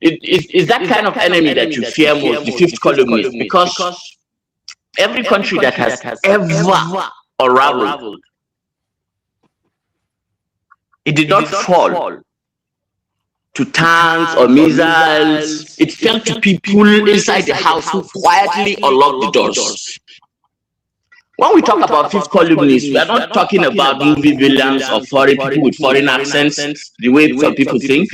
It's that kind of enemy that you fear most, the fifth columnist, because every country that has ever unraveled, it did not fall to tanks or missiles. It fell to people inside the house who quietly unlocked the doors. When we talk about fifth columnists, we are not talking about movie villains or foreign people with foreign accents, the way some people think.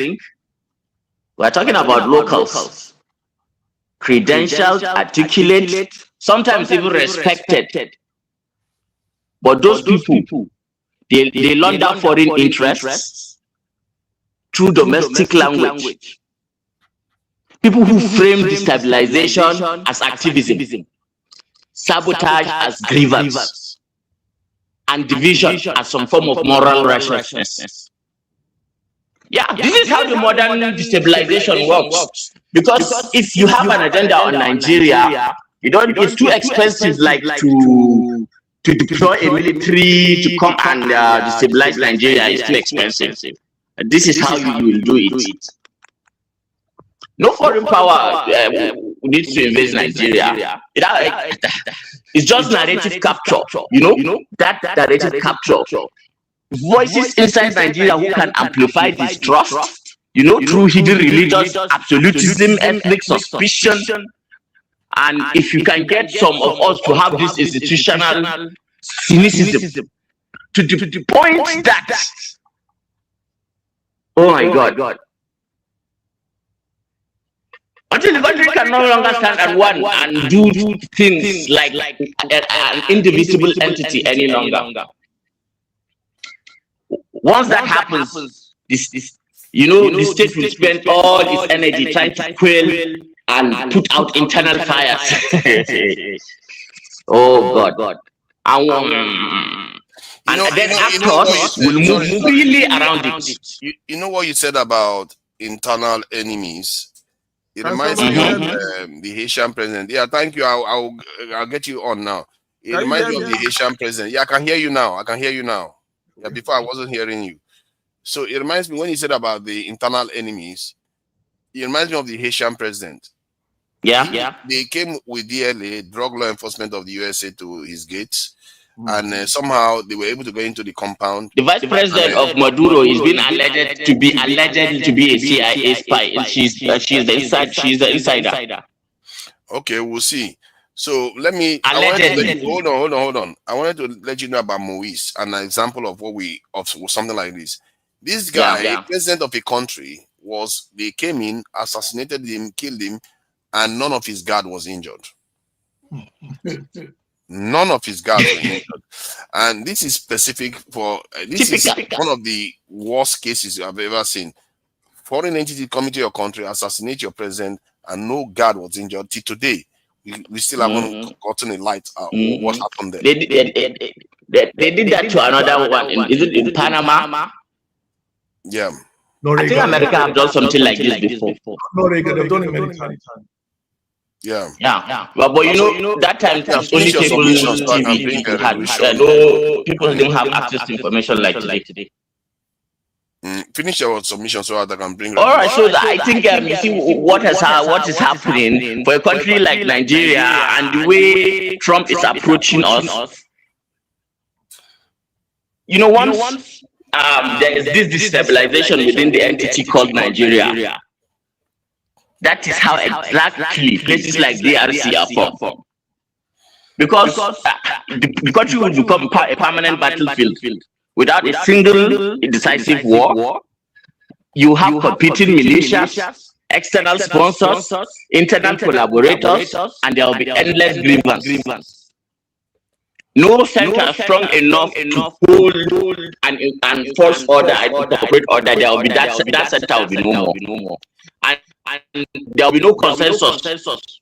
We are talking about locals, credentialed, articulate, sometimes even respected. But those people, they launder foreign interests through domestic language. People who frame destabilization as activism, sabotage as grievance, and division as some form of moral righteousness. Yeah, this is how the modern destabilization works. Because if you have an agenda on Nigeria, it's too expensive, like to deploy a military to come and destabilize Nigeria is too expensive. This is how you will do it. No foreign power needs to invade Nigeria. It's just narrative capture. That narrative capture. Voices inside Nigeria who can amplify distrust, through hidden religious absolutism, ethnic suspicion. And if you can get some of us to have this institutional cynicism to the point that, oh my God, until the country can no longer stand at one and do things like an indivisible entity any longer. Once that happens, the state will spend all its energy trying to quell and put out internal fires. Oh God. And then actors will move freely around it. You know what you said about internal enemies? It reminds me of the Haitian president. Yeah, thank you. I'll get you on now. It reminds me of the Haitian president. Yeah, I can hear you now. Yeah, before I wasn't hearing you. So it reminds me when you said about the internal enemies, it reminds me of the Haitian president. Yeah. They came with DLA, Drug Law Enforcement of the USA, to his gates. And somehow they were able to go into the compound. The vice president of Maduro is being alleged to be a CIA spy. She's the insider. Okay, we'll see. So let me. I wanted to let you, Allegedly. hold on. I wanted to let you know about Moise, an example of something like this. This guy, Yeah. president of a country, they came in, assassinated him, killed him, and none of his guard was injured. None of his guards were injured, and this is specific for this is Typical. one of the worst cases I've ever seen. Foreign entity coming to your country, assassinate your president, and no guard was injured. Till today, we still haven't gotten a light what happened there. They did that to another one. Is it in Panama? Yeah. I think America have done something like this before. Noriega, they've done it many times. Yeah. But you know, that time it was only cable TV people had. No, people didn't have access to information like today. Finish your submission so that I can bring. All right, so I think you see what is happening for a country like Nigeria and the way Trump is approaching us. You know, once there is this destabilization within the entity called Nigeria. That is how exactly places like DRC are formed. Because the country will become a permanent battlefield without a single decisive war. You have competing militias, external sponsors, internal collaborators, and there will be endless grievance. No center strong enough to hold and enforce order and corporate order. There will be that center will be no more. And there will be no consensus.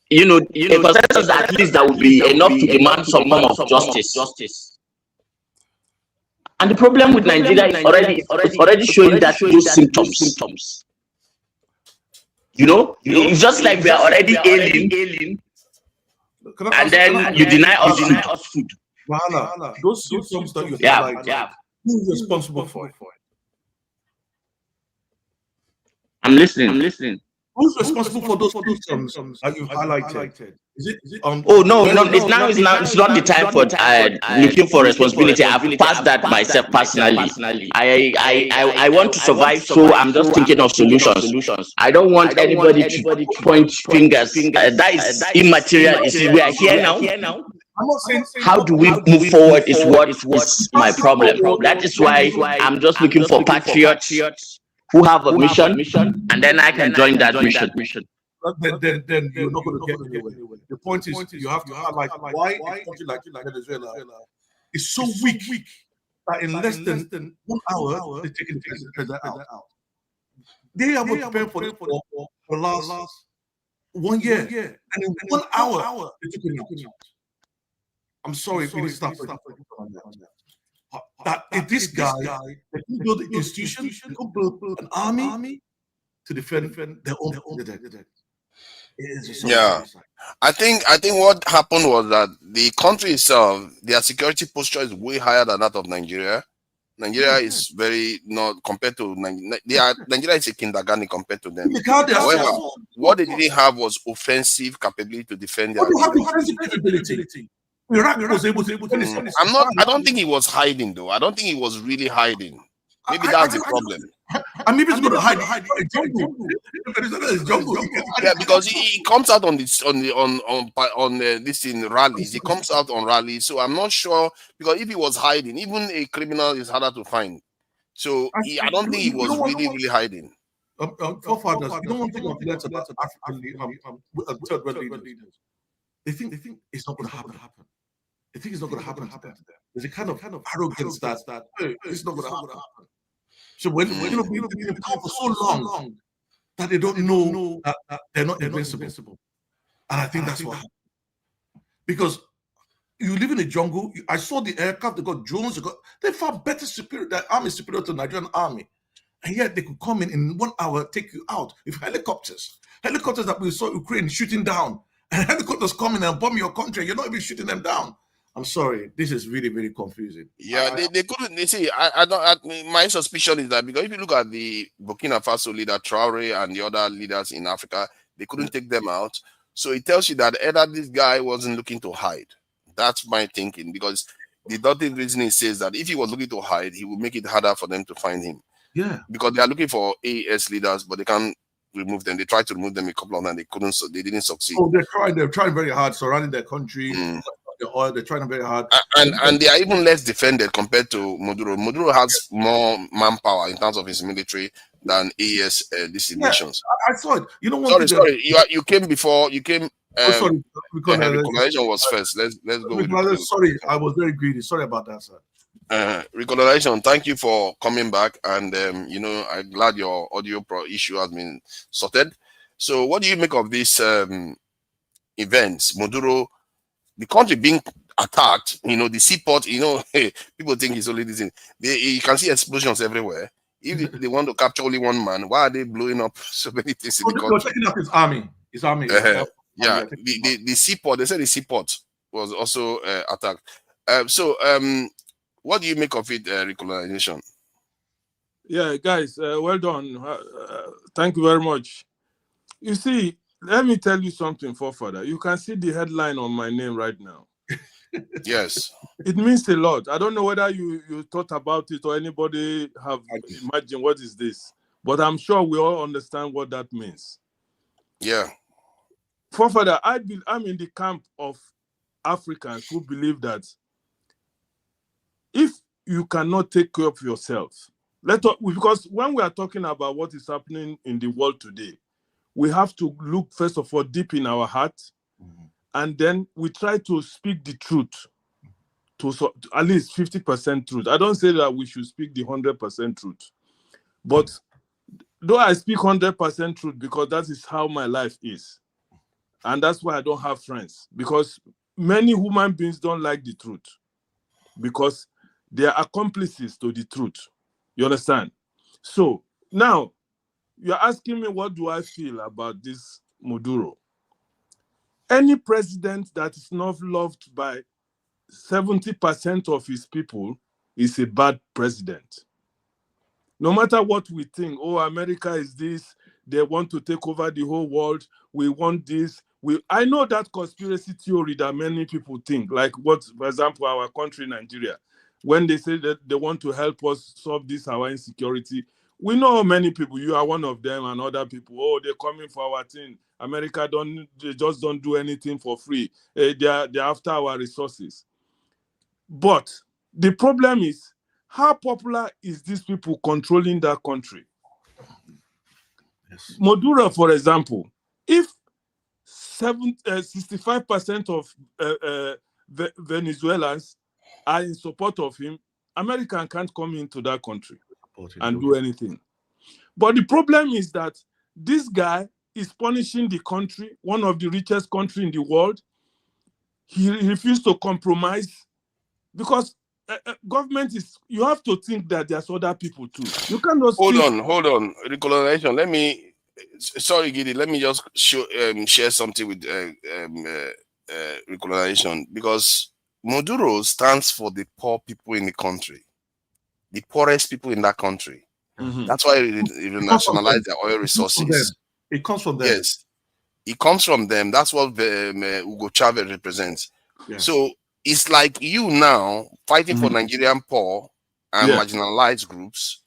You know, a consensus at least that will be enough to demand some form of justice. And the problem with Nigeria is already showing that those symptoms. You know, it's just like we are already ailing, and then you deny us food. Wahala, those symptoms that you have, who's responsible for it? I'm listening. Who's responsible for those symptoms that you've highlighted? Is it Oh no! It's not the time for looking for responsibility. I've passed that myself personally. I want to survive, so I'm just thinking of solutions. I don't want anybody to point fingers. That is immaterial. You see, we are here now. I'm not saying How do we move forward is what is my problem. That is why I'm just looking for patriots who have a mission, and then I can join that mission. then you're not going to get anywhere. The point is, you have to highlight why a country like Venezuela is so weak that in less than 1 hour they're taking the president out. They have been preparing for this for the last 1 year, and in 1 hour they took him out. I'm sorry, we need to stop that. If this guy, they can build an institution, they can build an army to defend their own president. Yeah, I think what happened was that the country itself, their security posture is way higher than that of Nigeria. Nigeria is very not compared to Nigeria is a kindergarten compared to them. However, what they didn't have was offensive capability to defend their. Offensive capability. Iraq was able to. I don't think he was hiding though. I don't think he was really hiding. Maybe that's the problem. And maybe it's going to hide jungle. Yeah, because he comes out on this this in rallies. He comes out on rallies, so I'm not sure because if he was hiding, even a criminal is harder to find. So I don't think he was really hiding. Forefathers, you don't want to think of letters about African third world leaders. They think it's not going to happen. They think it's not going to happen to them. There's a kind of arrogance that it's not going to happen. So when you've been in power for so long that they don't know that they're not invincible, and I think that's what happened. Because you live in a jungle. I saw the aircraft. They got drones. They far better superior. Their army is superior to the Nigerian army, and yet they could come in 1 hour, take you out with helicopters that we saw Ukraine shooting down, and helicopters coming and bomb your country. You're not even shooting them down. I'm sorry, this is really, really confusing. Yeah, they couldn't. You see, I don't. My suspicion is that because if you look at the Burkina Faso leader Traore and the other leaders in Africa, they couldn't take them out. So it tells you that either this guy wasn't looking to hide. That's my thinking, because the deductive reasoning says that if he was looking to hide, he would make it harder for them to find him. Yeah, because they are looking for AS leaders, but they can't remove them. They tried to remove them a couple of times. They couldn't. So they didn't succeed. Oh, they're trying very hard, surrounding their country. The oil, they're trying very hard. And they are even less defended compared to Maduro. Maduro has more manpower in terms of his military than AES these nations. I saw it. You know, sorry. You came before. You came. Sorry, recolonization was first. Let's go with it. Sorry, I was very greedy. Sorry about that, sir. Recolonization, thank you for coming back, and I'm glad your audio issue has been sorted. So what do you make of these events? Maduro, the country being attacked, the seaport, people think it's only this thing. You can see explosions everywhere. If they want to capture only one man, why are they blowing up so many things in the country? They're taking out his army. Yeah, the seaport, they said the seaport was also attacked. What do you make of it, recolonization? Yeah, guys, well done. Thank you very much. You see, let me tell you something, forefather. You can see the headline on my name right now. Yes. It means a lot. I don't know whether you thought about it or anybody have imagined what is this, but I'm sure we all understand what that means. Yeah. Forefather, I'm in the camp of Africans who believe that if you cannot take care of yourself, because when we are talking about what is happening in the world today, we have to look, first of all, deep in our heart, and then we try to speak the truth, to at least 50% truth. I don't say that we should speak the 100% truth, but though I speak 100% truth because that is how my life is, and that's why I don't have friends, because many human beings don't like the truth, because they are accomplices to the truth. You understand? So now you're asking me, what do I feel about this Maduro? Any president that is not loved by 70% of his people is a bad president. No matter what we think, oh, America is this, they want to take over the whole world, we want this. I know that conspiracy theory that many people think, like what, for example, our country, Nigeria, when they say that they want to help us solve this, our insecurity, we know many people, you are one of them, and other people, oh, they're coming for our thing. America they just don't do anything for free. They're after our resources. But the problem is, how popular is these people controlling that country? Yes. Maduro, for example, if 65% of Venezuelans are in support of him, American can't come into that country and do anything. But the problem is that this guy is punishing the country, one of the richest countries in the world. He refused to compromise, because government is, you have to think that there's other people too. You cannot hold on. Recolonization. Sorry, Gidi, let me just share something with recolonization, because Maduro stands for the poor people in the country, the poorest people in that country. Mm-hmm. That's why they nationalize their oil resources. It comes from them. Yes, it comes from them. That's what Hugo Chavez represents. Yeah. So it's like you now fighting for Nigerian poor and marginalized groups,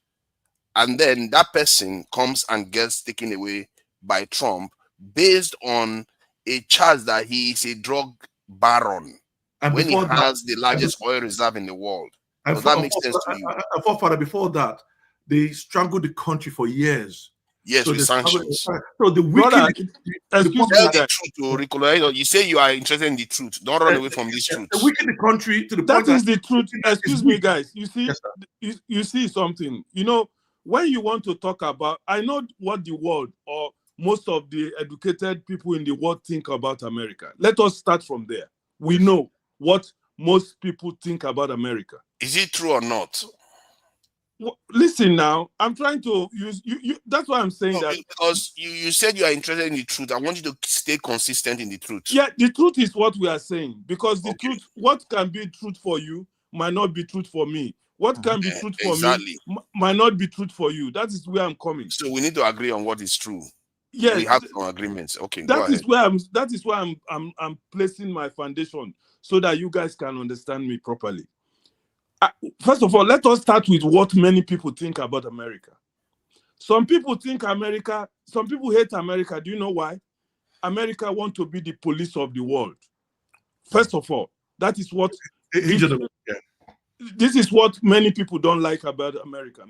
and then that person comes and gets taken away by Trump based on a charge that he is a drug baron, and when he has the largest oil reserve in the world. Does that make sense to you? Father, before that, they strangled the country for years. Yes, so with sanctions. So the wicked, you say you are interested in the truth. Don't run away from this truth. The wicked the country to the point that is the truth. Excuse me, guys. You see, yes, you see something. You know, when you want to talk about, I know what the world or most of the educated people in the world think about America. Let us start from there. We know what most people think about America. Is it true or not? Well, listen now, I'm trying to use you. That's why I'm saying that, because you said you are interested in the truth. I want you to stay consistent in the truth. Yeah, the truth is what we are saying, because the truth, what can be truth for you might not be truth for me. What can be truth for me might not be truth for you. That is where I'm coming. So we need to agree on what is true. Yes, we have some agreements. Okay, that is where I'm placing my foundation, so that you guys can understand me properly. First of all, let us start with what many people think about America. Some people think America, some people hate America. Do you know why? America want to be the police of the world. First of all, that is what this is what many people don't like about America.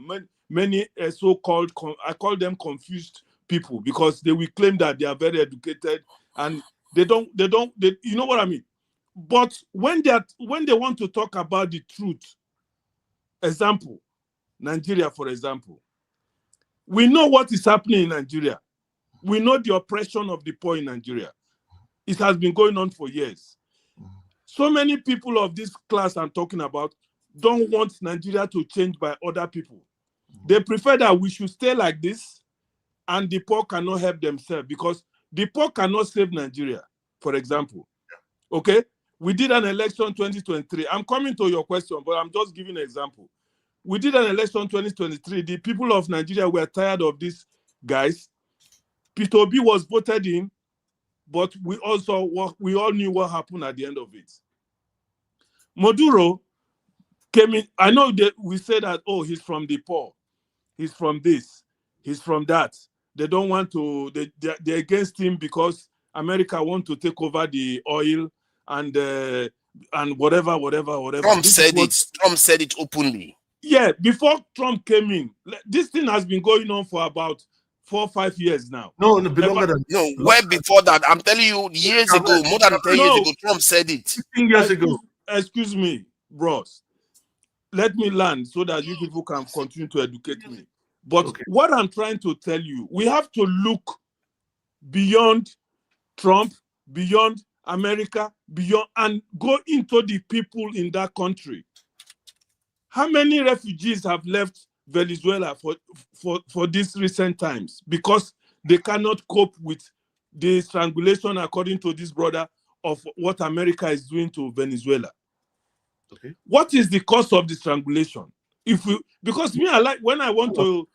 Many so-called, I call them confused people, because they will claim that they are very educated and they don't, you know what I mean? But when they want to talk about the truth, example, Nigeria, for example, we know what is happening in Nigeria. We know the oppression of the poor in Nigeria. It has been going on for years. So many people of this class I'm talking about don't want Nigeria to change by other people. They prefer that we should stay like this and the poor cannot help themselves, because the poor cannot save Nigeria, for example. Okay? We did an election 2023. I'm coming to your question, but I'm just giving an example. We did an election 2023. The people of Nigeria were tired of these guys. Peter Obi was voted in, but we all knew what happened at the end of it. Maduro came in. I know that we say that, oh, he's from the poor, he's from this, he's from that. They don't want to. They're against him because America want to take over the oil and whatever. Trump said it openly. Yeah, before Trump came in, this thing has been going on for about 4 or 5 years now. No, longer than way before that. I'm telling you, years ago, more than 10 years ago, Trump said it. 15 years ago. Excuse me, bros. Let me land so that you people can continue to educate me. But what I'm trying to tell you, we have to look beyond Trump, beyond America, beyond, and go into the people in that country. How many refugees have left Venezuela for these recent times because they cannot cope with the strangulation, according to this brother, of what America is doing to Venezuela? Okay. What is the cause of the strangulation? Because me, I like when I want to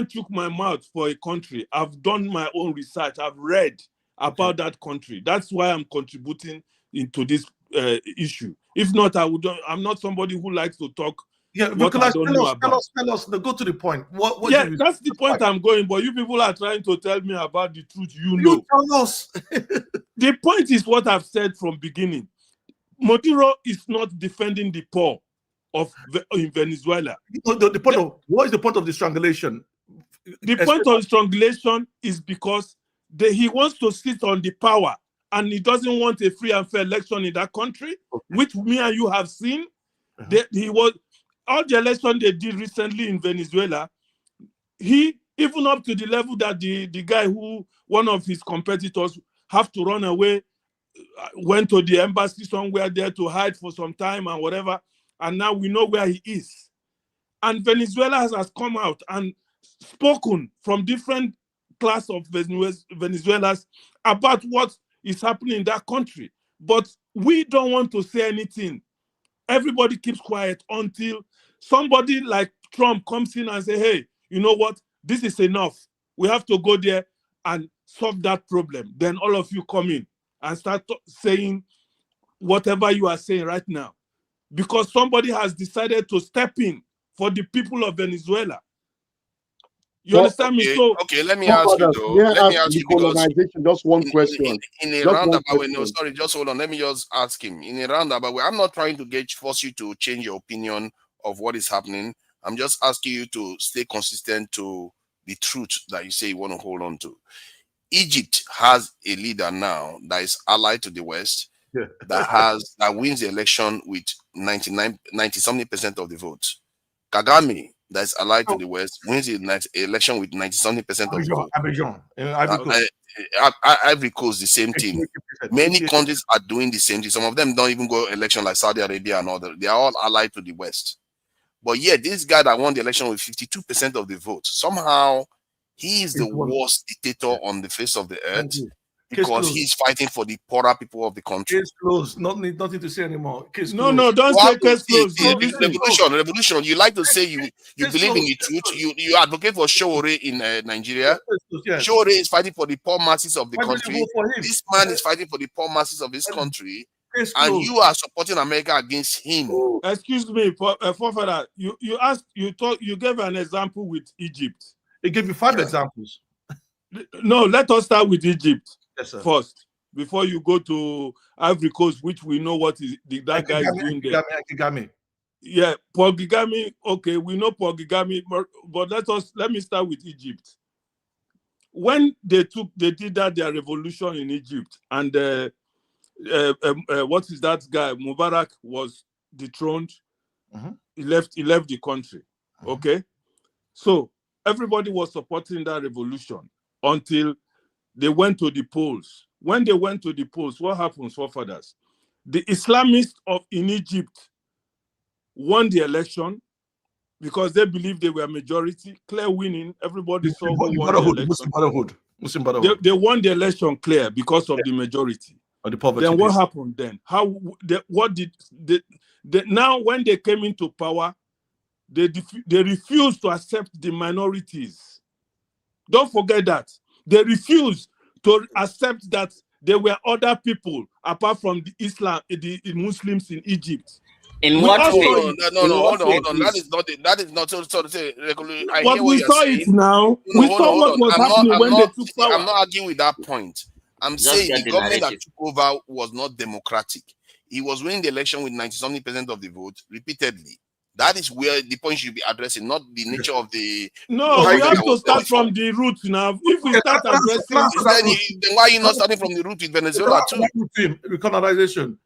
choke my mouth for a country, I've done my own research. I've read about that country. That's why I'm contributing into this issue. If not, I'm not somebody who likes to talk. Yeah, because tell us. Go to the point. What yeah, that's the point I'm going. But you people are trying to tell me about the truth. You know. Tell us. The point is what I've said from beginning. Maduro is not defending the poor in Venezuela. The point of what is the point of the strangulation? The point of strangulation is because he wants to sit on the power, and he doesn't want a free and fair election in that country, which me and you have seen. All the election they did recently in Venezuela, he, even up to the level that the guy who, one of his competitors, have to run away, went to the embassy somewhere there to hide for some time and whatever, and now we know where he is. And Venezuela has come out and spoken from different class of Venezuelans about what is happening in that country. But we don't want to say anything. Everybody keeps quiet until somebody like Trump comes in and say, hey, you know what? This is enough. We have to go there and solve that problem. Then all of you come in and start saying whatever you are saying right now. Because somebody has decided to step in for the people of Venezuela. You understand me? So let me ask you though. Let me ask you colonization. Just one question. In a roundabout way, no, sorry, just hold on. Let me just ask him. In a roundabout way, I'm not trying to force you to change your opinion of what is happening. I'm just asking you to stay consistent to the truth that you say you want to hold on to. Egypt has a leader now that is allied to the West, that wins the election with 90-something% of the votes. Kagame, that's allied to the West, wins the election with 90-something% of the vote. Ivory Coast, the same thing. Many countries are doing the same thing. Some of them don't even go election, like Saudi Arabia and other. They are all allied to the West. But yeah, this guy that won the election with 52% of the vote, somehow he is the worst dictator on the face of the earth because he's fighting for the poorer people of the country. Case closed. Nothing to say anymore. Case no, don't say case closed. Revolution. You like to say you believe in the truth. You advocate for Showore in Nigeria. Showore is fighting for the poor masses of the country. This man is fighting for the poor masses of his country. And you are supporting America against him. Excuse me, Forefather. You gave an example with Egypt. It gave you 5 examples. No, let us start with Egypt first, before you go to Ivory Coast, which we know what is that guy is doing there. Kigame. Yeah, Paul Kagame. Okay, we know Paul Kagame, but let me start with Egypt. When they did their revolution in Egypt, and what is that guy? Mubarak was dethroned. He left the country. Okay, so everybody was supporting that revolution until they went to the polls. When they went to the polls, what happens, forefathers? The Islamists in Egypt won the election because they believed they were majority, clear winning. Everybody saw who won the election. Muslim Brotherhood. They won the election clear because of the majority. Or the poverty. Then what happened then? Now when they came into power, they refused to accept the minorities. Don't forget that. They refused to accept that there were other people apart from the Muslims in Egypt. In what way? Hold on. That is not so to say. But we saw it now. We saw what was happening when they took power. I'm not arguing with that point. I'm saying the government that took over was not democratic. He was winning the election with 90-something% of the vote repeatedly. That is where the point should be addressing, not the nature of the. No, we have to start from the root now. If we start addressing, then why are you not starting from the root with Venezuela too? Recolonization.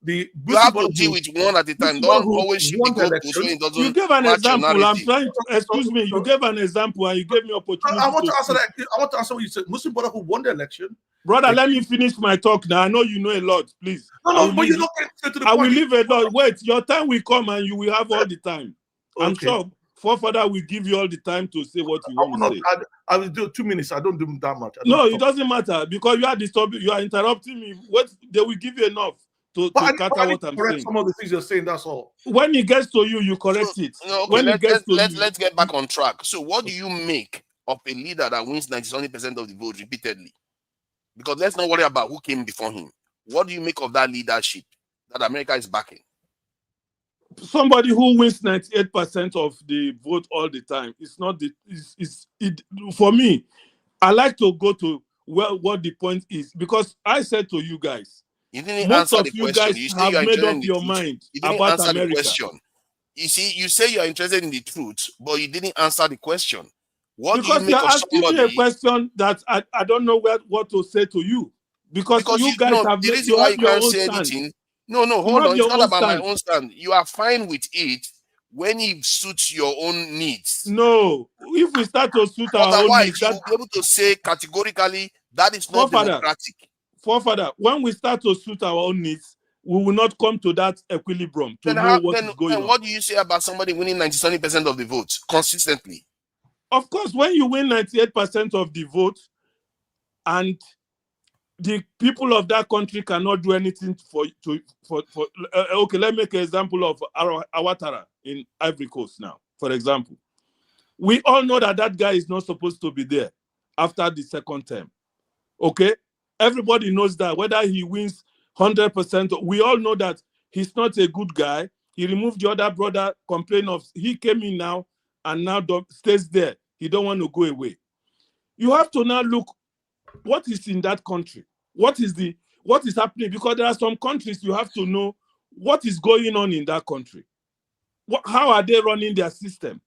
You have to deal with one at a time. Don't always shoot the goalpost. You gave an example. I'm trying to excuse me. You gave an example and you gave me opportunity. I want to answer that. I want to answer what you said. Muslim Brotherhood won the election. Brother, let me finish my talk now. I know you know a lot. Please. No, but you're not getting to the point. I will leave a lot. Wait, your time will come and you will have all the time. I'm sure forefather will give you all the time to say what you want to say. I will do 2 minutes. I don't do that much. No, it doesn't matter because you are disturbing. You are interrupting me. What they will give you enough to cut what I'm saying. Some of the things you're saying. That's all. When it gets to you, you correct it. No, okay, let's get back on track. So, what do you make of a leader that wins 90% of the vote repeatedly? Because let's not worry about who came before him. What do you make of that leadership that America is backing? Somebody who wins 98% of the vote all the time. It's not the. For me, I like to go to what the point is because I said to you guys. You didn't most answer of the you question. guys You have made up your mind about answer America. the question. You see, you say you are interested in the truth, but you didn't answer the question. What because do you make you're asking me a question that I don't know what to say to you. Because you guys have the reason why you can't say anything. No, hold on. It's not about my own stand. You are fine with it when it suits your own needs. No, if we start to suit our own needs, you'll be able to say categorically that is not democratic. Forefather, when we start to suit our own needs, we will not come to that equilibrium to know what is going on. What do you say about somebody winning 97% of the votes consistently? Of course, when you win 98% of the vote and the people of that country cannot do anything okay, let's make an example of Ouattara in Ivory Coast now, for example. We all know that guy is not supposed to be there after the second term. Okay? Everybody knows that whether he wins 100%, we all know that he's not a good guy. He removed the other brother, complained of, he came in now and now stays there. He don't want to go away. You have to now look what is in that country. What is happening? Because there are some countries you have to know what is going on in that country. How are they running their system?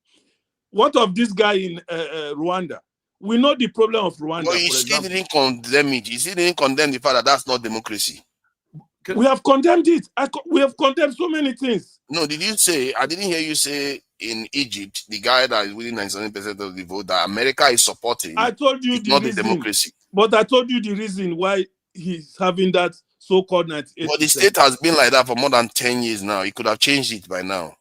What of this guy in Rwanda? We know the problem of Rwanda. But you still didn't condemn it. You still didn't condemn the fact that that's not democracy. We have condemned it. We have condemned so many things. No, did you say? I didn't hear you say in Egypt, the guy that is winning 97% of the vote that America is supporting. I told you the reason. Democracy. But I told you the reason why he's having that so-called 98%. But the state has been like that for more than 10 years now. He could have changed it by now.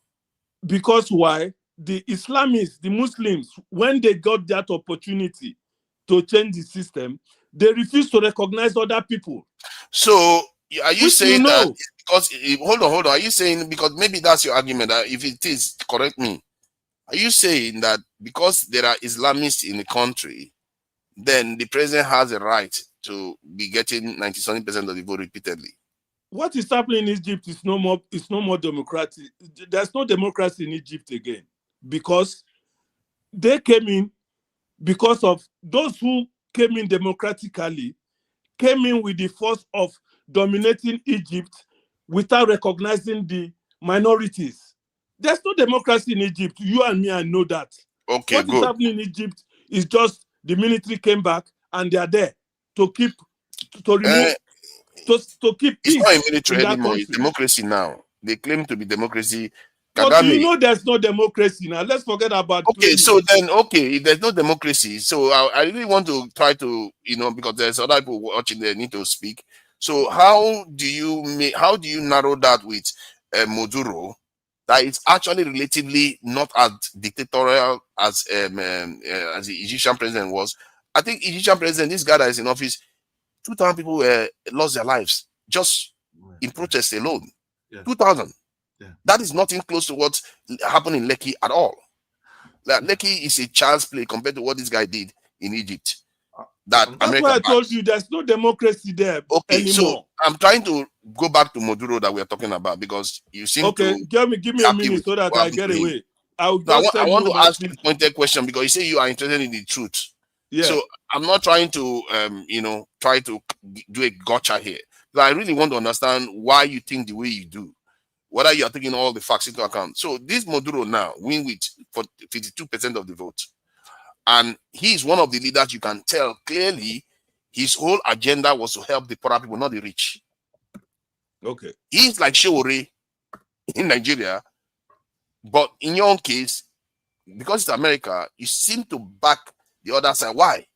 Because why? The Islamists, the Muslims, when they got that opportunity to change the system, they refused to recognize other people. So, are you saying that because hold on? Are you saying, because maybe that's your argument, that if it is, correct me. Are you saying that because there are Islamists in the country, then the president has a right to be getting 97% of the vote repeatedly? What is happening in Egypt is no more democratic. There's no democracy in Egypt again because they came in, because of those who came in democratically, came in with the force of dominating Egypt without recognizing the minorities. There's no democracy in Egypt. You and me, I know that. Okay, what good. is happening in Egypt is just the military came back and they are there to keep to remove to keep peace. It's not a military in that anymore. country. It's democracy now. They claim to be democracy. But Kagame. you know there's no democracy now. Let's forget about. Okay, so then, okay, if there's no democracy, so I really want to try to, because there's other people watching, they need to speak. So how do you narrow that with Maduro, that it's actually relatively not as dictatorial as the Egyptian president was? I think Egyptian president, this guy that is in office, 2,000 people lost their lives just in protest alone. 2,000. Yeah. That is nothing close to what happened in Lekki at all. Lekki is a child's play compared to what this guy did in Egypt. That's why I told you there's no democracy there anymore. So I'm trying to go back to Maduro that we are talking about, because you seem to give me a minute so that I get away. I want to ask you a pointed question, because you say you are interested in the truth. Yeah. So I'm not trying to try to do a gotcha here. But I really want to understand why you think the way you do, whether you are taking all the facts into account. So this Maduro now win with 52% of the vote. And he is one of the leaders you can tell clearly his whole agenda was to help the poor people, not the rich. Okay. He's like Shewore in Nigeria. But in your own case, because it's America, you seem to back the other side. Why?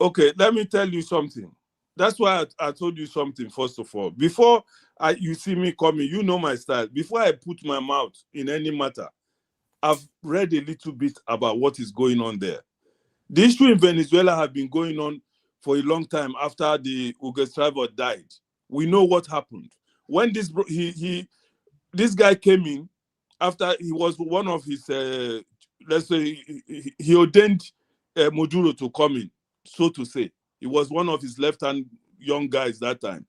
Okay, let me tell you something. That's why I told you something, first of all. Before you see me coming, you know my style. Before I put my mouth in any matter, I've read a little bit about what is going on there. The issue in Venezuela has been going on for a long time after the Hugo Chávez died. We know what happened. When this guy came in, after he was one of his, let's say, he ordained Maduro to come in, so to say. He was one of his left-hand young guys that time.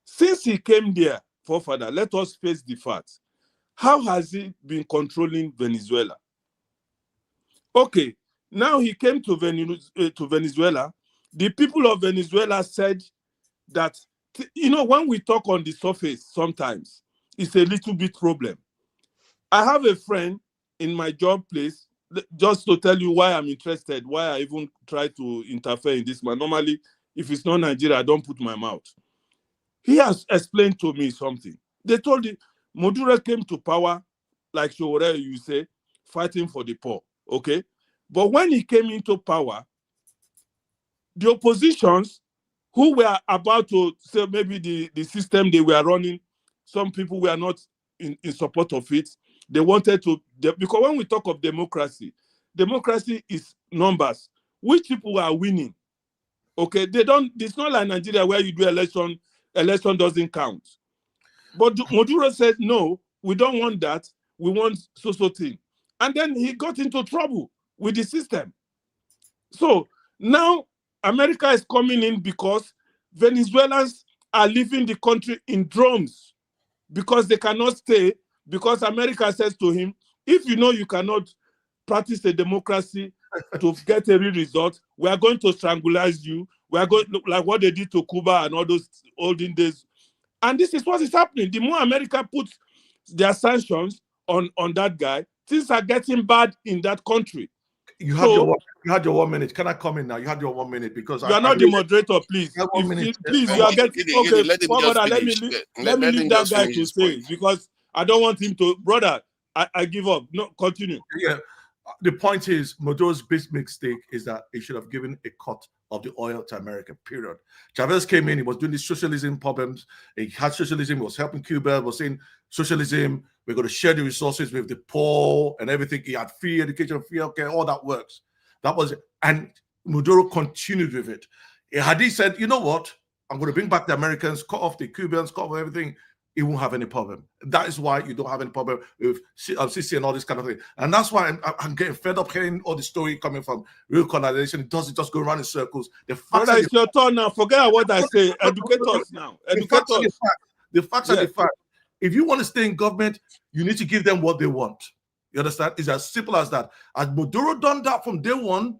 Since he came there, forefather, let us face the facts. How has he been controlling Venezuela? Okay, now he came to Venezuela. The people of Venezuela said that, when we talk on the surface, sometimes it's a little bit problem. I have a friend in my job place, just to tell you why I'm interested, why I even try to interfere in this man. Normally, if it's not Nigeria, I don't put my mouth. He has explained to me something. They told him, Maduro came to power, like Shewore, you say, fighting for the poor, okay? But when he came into power, the oppositions who were about to say maybe the system they were running, some people were not in support of it. They wanted to, because when we talk of democracy is numbers. Which people are winning? Okay, it's not like Nigeria where you do election doesn't count. But Maduro said, no, we don't want that. We want so thing. And then he got into trouble with the system. So now America is coming in because Venezuelans are leaving the country in droves because they cannot stay, because America says to him, if you know you cannot practice a democracy to get a real result, we are going to strangulize you. We are going like what they did to Cuba and all those olden days. And this is what is happening. The more America puts their sanctions on that guy, things are getting bad in that country. You had your 1 minute. Can I come in now? You had your 1 minute because you are not the moderator, please. Please, you are getting okay. Let me leave that guy to say it, because I don't want him to, brother. I give up. No, continue. Yeah. The point is, Maduro's big mistake is that he should have given a cut of the oil to America, period. Chavez came in, he was doing the socialism problems. He had socialism, he was helping Cuba, was saying socialism, we're going to share the resources with the poor and everything. He had free education, free healthcare, all that works. That was it. And Maduro continued with it. Had he said, you know what, I'm going to bring back the Americans, cut off the Cubans, cut off everything, he won't have any problem. That is why you don't have any problem with CC and all this kind of thing. And that's why I'm getting fed up hearing all the story coming from real colonization. It doesn't just go around in circles. Brother, it's your turn now. Forget what I say. Educate us now. Educate us. The facts are the facts. If you want to stay in government, you need to give them what they want. You understand? It's as simple as that. As Maduro done that from day one,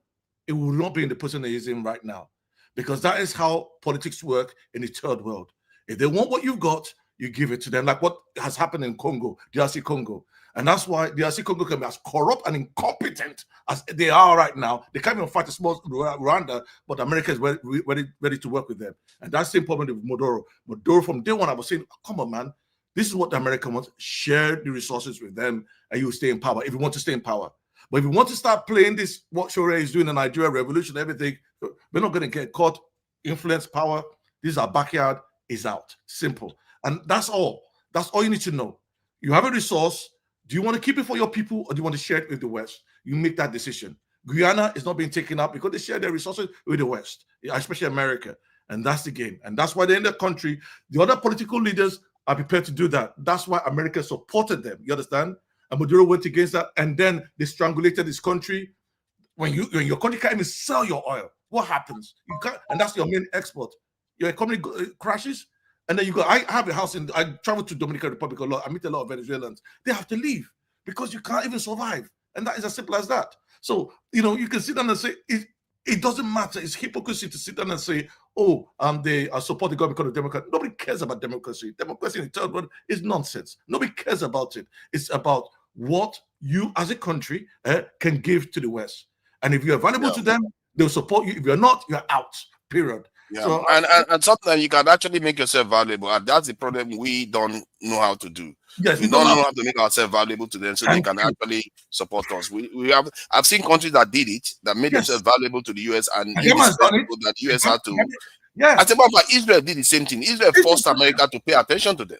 it would not be in the position it is in right now, because that is how politics work in the third world. If they want what you've got, you give it to them, like what has happened in Congo, DRC Congo. And that's why DRC Congo can be as corrupt and incompetent as they are right now. They can't even fight a small Rwanda, but America is ready to work with them. And that's the same problem with Maduro. Maduro, from day one, I was saying, come on, man, this is what the America wants. Share the resources with them, and you stay in power if you want to stay in power. But if you want to start playing this, what Shore is doing in the Nigeria revolution, everything, we're not going to get caught. Influence, power, this is our backyard, is out. Simple. And that's all. That's all you need to know. You have a resource. Do you want to keep it for your people, or do you want to share it with the West? You make that decision. Guyana is not being taken up because they share their resources with the West, especially America. And that's the game. And that's why they're in the country. The other political leaders are prepared to do that. That's why America supported them. You understand? And Maduro went against that. And then they strangulated this country. When your country can't even sell your oil, what happens? You can't, and that's your main export. Your economy crashes. And then you go, I have a house I travel to Dominican Republic a lot. I meet a lot of Venezuelans. They have to leave because you can't even survive. And that is as simple as that. So, you can sit down and say, it doesn't matter. It's hypocrisy to sit down and say, oh, they support the government because of Democrat. Nobody cares about democracy. Democracy in the third world is nonsense. Nobody cares about it. It's about what you as a country can give to the West. And if you're valuable to them, they'll support you. If you're not, you're out, period. Yeah, so, and sometimes you can actually make yourself valuable, and that's the problem we don't know how to do. Yes, we don't know how to make ourselves valuable to them, so they can actually support us. I've seen countries that did it, that made themselves valuable to the US, and that the US had to. Yeah, as a matter of fact, Israel did the same thing. Israel forced America to pay attention to them,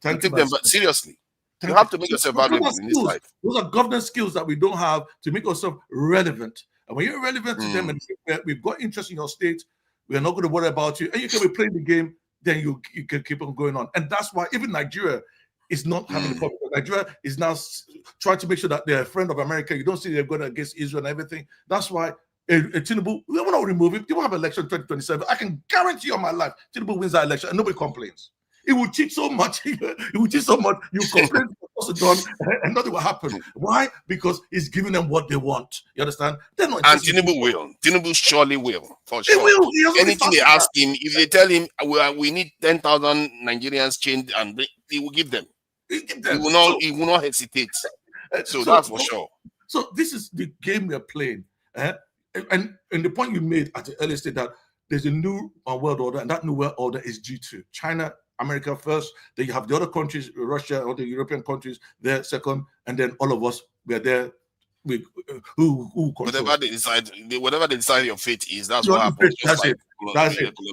and take them seriously. You have to make yourself valuable in this life. Those are governance skills that we don't have to make ourselves relevant. And when you're relevant to them, and we've got interest in your state, we are not going to worry about you. And you can be playing the game, then you can keep on going on. And that's why even Nigeria is not having a problem. Nigeria is now trying to make sure that they're a friend of America. You don't see they're going against Israel and everything. That's why Tinubu, we will not remove him. They will have election 2027. I can guarantee you on my life, Tinubu wins that election and nobody complains. It will cheat so much. It will cheat so much. You complain also done, and nothing will happen. Why? Because he's giving them what they want. You understand? They're not. And Tinubu will. Tinubu surely will. For sure. He will. Anything they ask him, if they tell him we need 10,000 Nigerians chained, and he will give them. He will not. He will not hesitate. So that's for sure. So this is the game we're playing. And the point you made at the earlier stage that there's a new world order, and that new world order is due to China, America first, then you have the other countries, Russia, or the European countries there second, and then all of us, we're there. Who whatever they decide your fate is, that's what happens. That's it.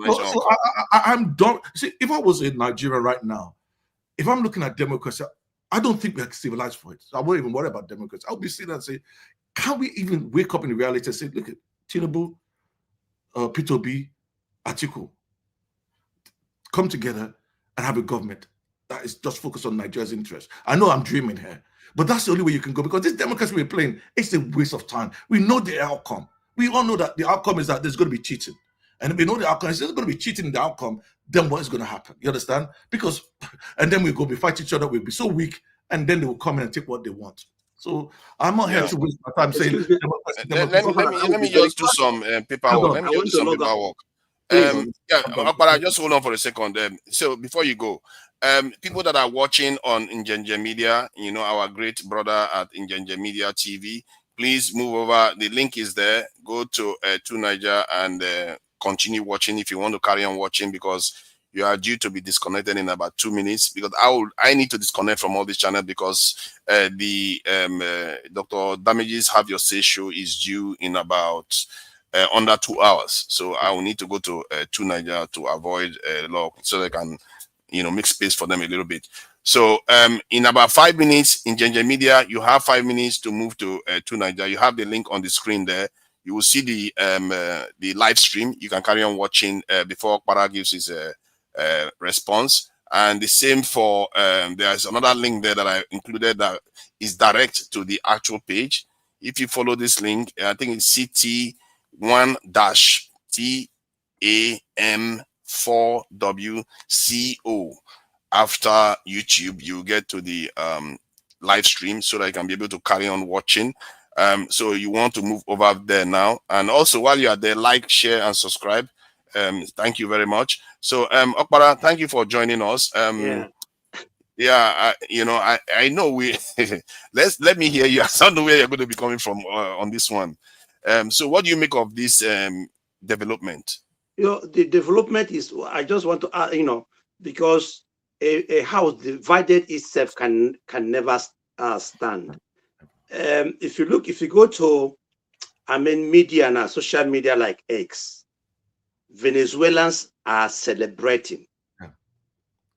So I'm done. See, if I was in Nigeria right now, if I'm looking at democracy, I don't think we're civilized for it. I won't even worry about democracy. I'll be sitting and say, can we even wake up in reality and say, look at Tinubu, Peter Obi, Atiku, come together and have a government that is just focused on Nigeria's interests. I know I'm dreaming here, but that's the only way you can go, because this democracy we're playing, it's a waste of time. We know the outcome. We all know that the outcome is that there's going to be cheating. And if we know the outcome is there's going to be cheating in the outcome, then what is going to happen? You understand? And then we fight each other, we'll be so weak, and then they will come in and take what they want. So I'm not here to waste my time saying let me just do some paperwork. Let me just do some paperwork. But I just hold on for a second. So before you go, people that are watching on Injenje Media, our great brother at Injenje Media TV, please move over. The link is there. Go to Niger and continue watching if you want to carry on watching, because you are due to be disconnected in about 2 minutes, because I need to disconnect from all this channel, because the Dr. Damages Have Your Say show is due in about under 2 hours. So I will need to go to Niger to avoid so they can make space for them a little bit. So in about 5 minutes in Injenje Media, you have 5 minutes to move to Niger. You have the link on the screen there. You will see the live stream. You can carry on watching before Para gives his response. And the same for there's another link there that I included that is direct to the actual page. If you follow this link, I think it's CT1-TAM4WCO. After YouTube, you get to the live stream so that you can be able to carry on watching. So you want to move over there now. And also while you are there, like, share, and subscribe. Thank you very much. So Okpara, thank you for joining us. I know we let me hear you. I don't know where you're going to be coming from on this one. So what do you make of this development? The development is, I just want to add, because a house divided itself can never stand. If you go to, media now, social media like X, Venezuelans are celebrating.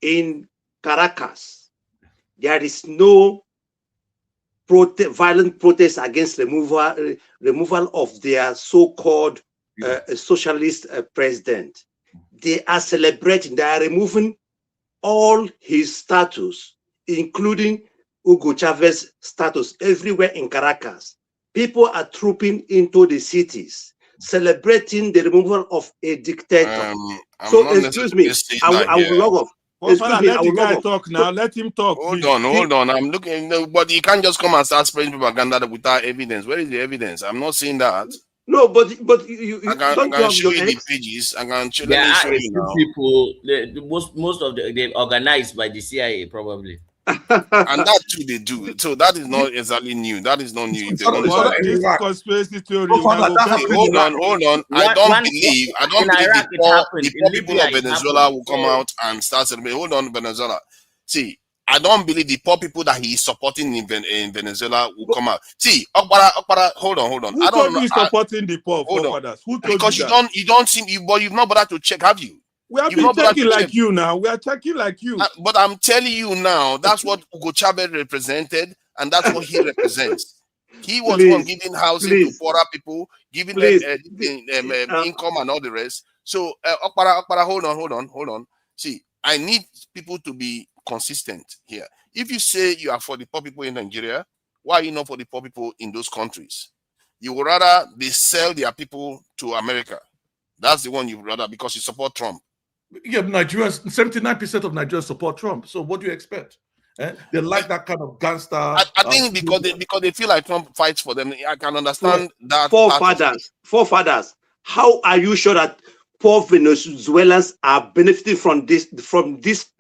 In Caracas, there is no violent protest against removal of their so-called socialist president. They are celebrating. They are removing all his status, including Hugo Chavez status, everywhere in Caracas. People are trooping into the cities, celebrating the removal of a dictator. So excuse me, I will log off. Let the guy talk now. Let him talk. Hold on. I'm looking, but you can't just come and start spreading propaganda without evidence. Where is the evidence? I'm not seeing that. No, but you I can show you the pages. I can show. Let me show you now. People, most of they organized by the CIA probably. And that too they do. So that is not exactly new. That is not new. This conspiracy theory. Hold on. I don't believe the poor people of Venezuela will come out and start celebrating. Hold on, Venezuela. See, I don't believe the poor people that he is supporting in Venezuela will come out. See, Okpara, hold on. Who told you supporting the poor forefathers? Who told because you that? you don't seem but you've not bothered to check, have you? We have been checking like you now. We are checking like you. But I'm telling you now, that's what Hugo Chavez represented, and that's what he represents. He was one giving housing to poorer people, giving them income and all the rest. So, Okpara, hold on. See, I need people to be consistent here. If you say you are for the poor people in Nigeria, why are you not for the poor people in those countries? You would rather they sell their people to America. That's the one you would rather, because you support Trump. Yeah, 79% of Nigerians support Trump. So what do you expect? They like that kind of gangster. I think because they feel like Trump fights for them. I can understand that. Forefathers. How are you sure that poor Venezuelans are benefiting from this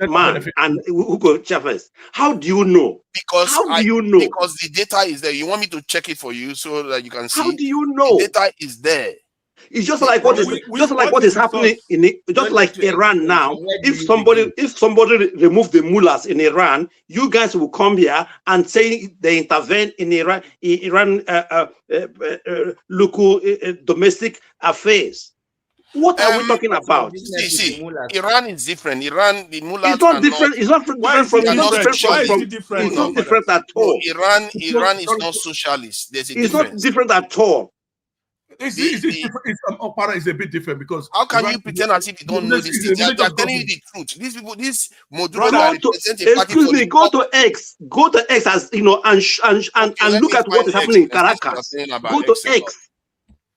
man and Hugo Chavez? How do you know? Because the data is there. You want me to check it for you so that you can see? How do you know? The data is there. It's just like what is happening in Iran now. If somebody remove the mullahs in Iran, you guys will come here and say they intervene in Iran local domestic affairs. What are we talking about? See, Iran is different. Iran, the mullahs it's not different. It's not different at all. Iran is not socialist. There's a difference. It's not different at all. Okpara is a bit different because how can you pretend as if you don't know this? They are telling you the truth. These people, this Maduro represents a party. Excuse me, go to X as and look at what is happening in Caracas. Go to X.